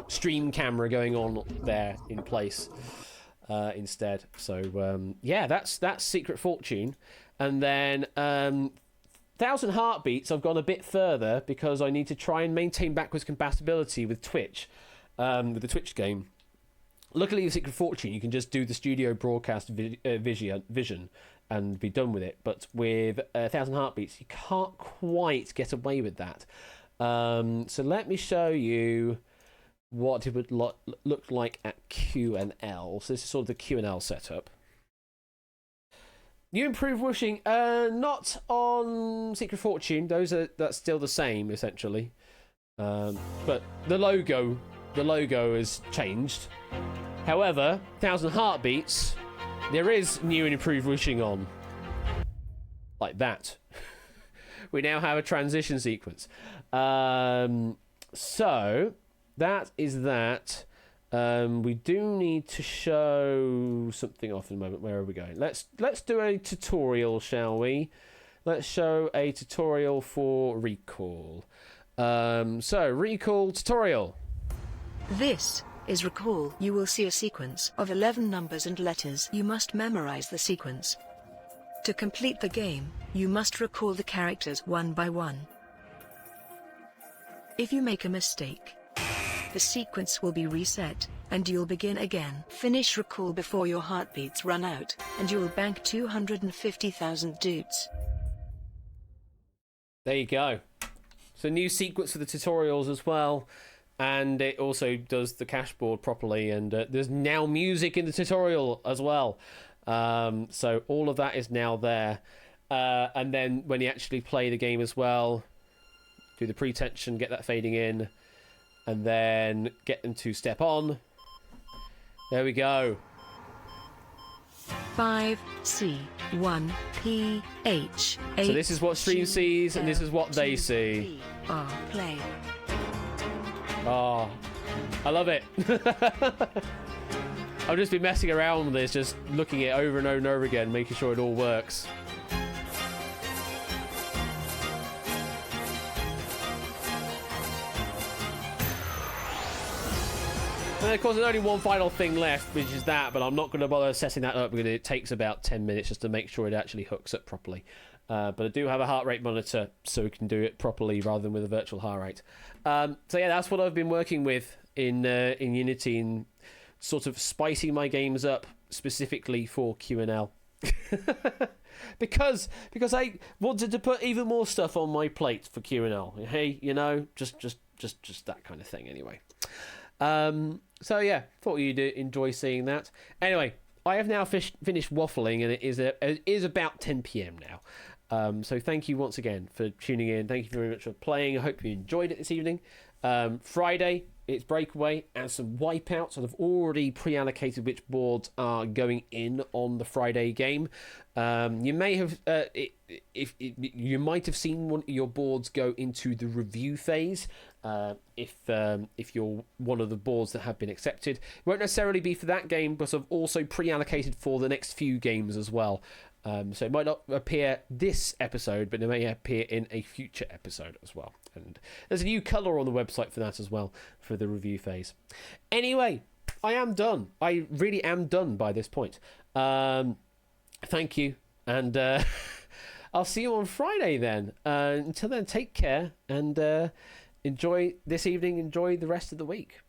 S1: stream camera going on there in place instead. So, yeah, that's Secret Fortune. And then 1,000 Heartbeats, I've gone a bit further because I need to try and maintain backwards compatibility with Twitch, with the Twitch game. Luckily, with Secret Fortune, you can just do the studio broadcast vision and be done with it. But with 1,000 Heartbeats, you can't quite get away with that. So let me show you what it would look like at Q&L. So this is sort of the Q&L setup. New improved whooshing, not on Secret Fortune. That's still the same essentially. But the logo has changed. However, 1,000 Heartbeats, there is new and improved whooshing on. Like that. We now have a transition sequence. So, that is that. We do need to show something off in a moment. Where are we going? Let's do a tutorial, shall we? Let's show a tutorial for Recall. So, Recall tutorial.
S2: This is Recall. You will see a sequence of 11 numbers and letters. You must memorize the sequence. To complete the game, you must recall the characters one by one. If you make a mistake, the sequence will be reset, and you'll begin again. Finish recall before your heartbeats run out, and you'll bank 250,000 dudes.
S1: There you go. So new sequence for the tutorials as well, and it also does the cache board properly, and there's now music in the tutorial as well. So all of that is now there. And then when you actually play the game as well, do the pre-tension, get that fading in, and then get them to step on. There we go.
S2: 5C1PH.
S1: So this is what stream sees, and this is what they see.
S2: Play.
S1: Oh, I love it. I've just been messing around with this, just looking at it over and over and over again, making sure it all works. And of course, there's only one final thing left, which is that, but I'm not going to bother setting that up because it takes about 10 minutes just to make sure it actually hooks up properly. But I do have a heart rate monitor, so we can do it properly rather than with a virtual heart rate. So yeah, that's what I've been working with in Unity, and sort of spicing my games up specifically for QNL. because I wanted to put even more stuff on my plate for QNL. Hey, you know, just that kind of thing. Anyway. So yeah, thought you'd enjoy seeing that. Anyway, I have now finished waffling, and it is about 10 p.m. now. So thank you once again for tuning in. Thank you very much for playing. I hope you enjoyed it this evening. Friday, it's Breakaway and some Wipeouts. I've already pre-allocated which boards are going in on the Friday game. You may have, you might have seen one of your boards go into the review phase. If you're one of the boards that have been accepted, it won't necessarily be for that game, but I've also pre-allocated for the next few games as well. So it might not appear this episode, but it may appear in a future episode as well. And there's a new colour on the website for that as well, for the review phase. Anyway, I am done. I really am done by this point. Thank you, and I'll see you on Friday then. Until then, take care, and enjoy this evening, enjoy the rest of the week.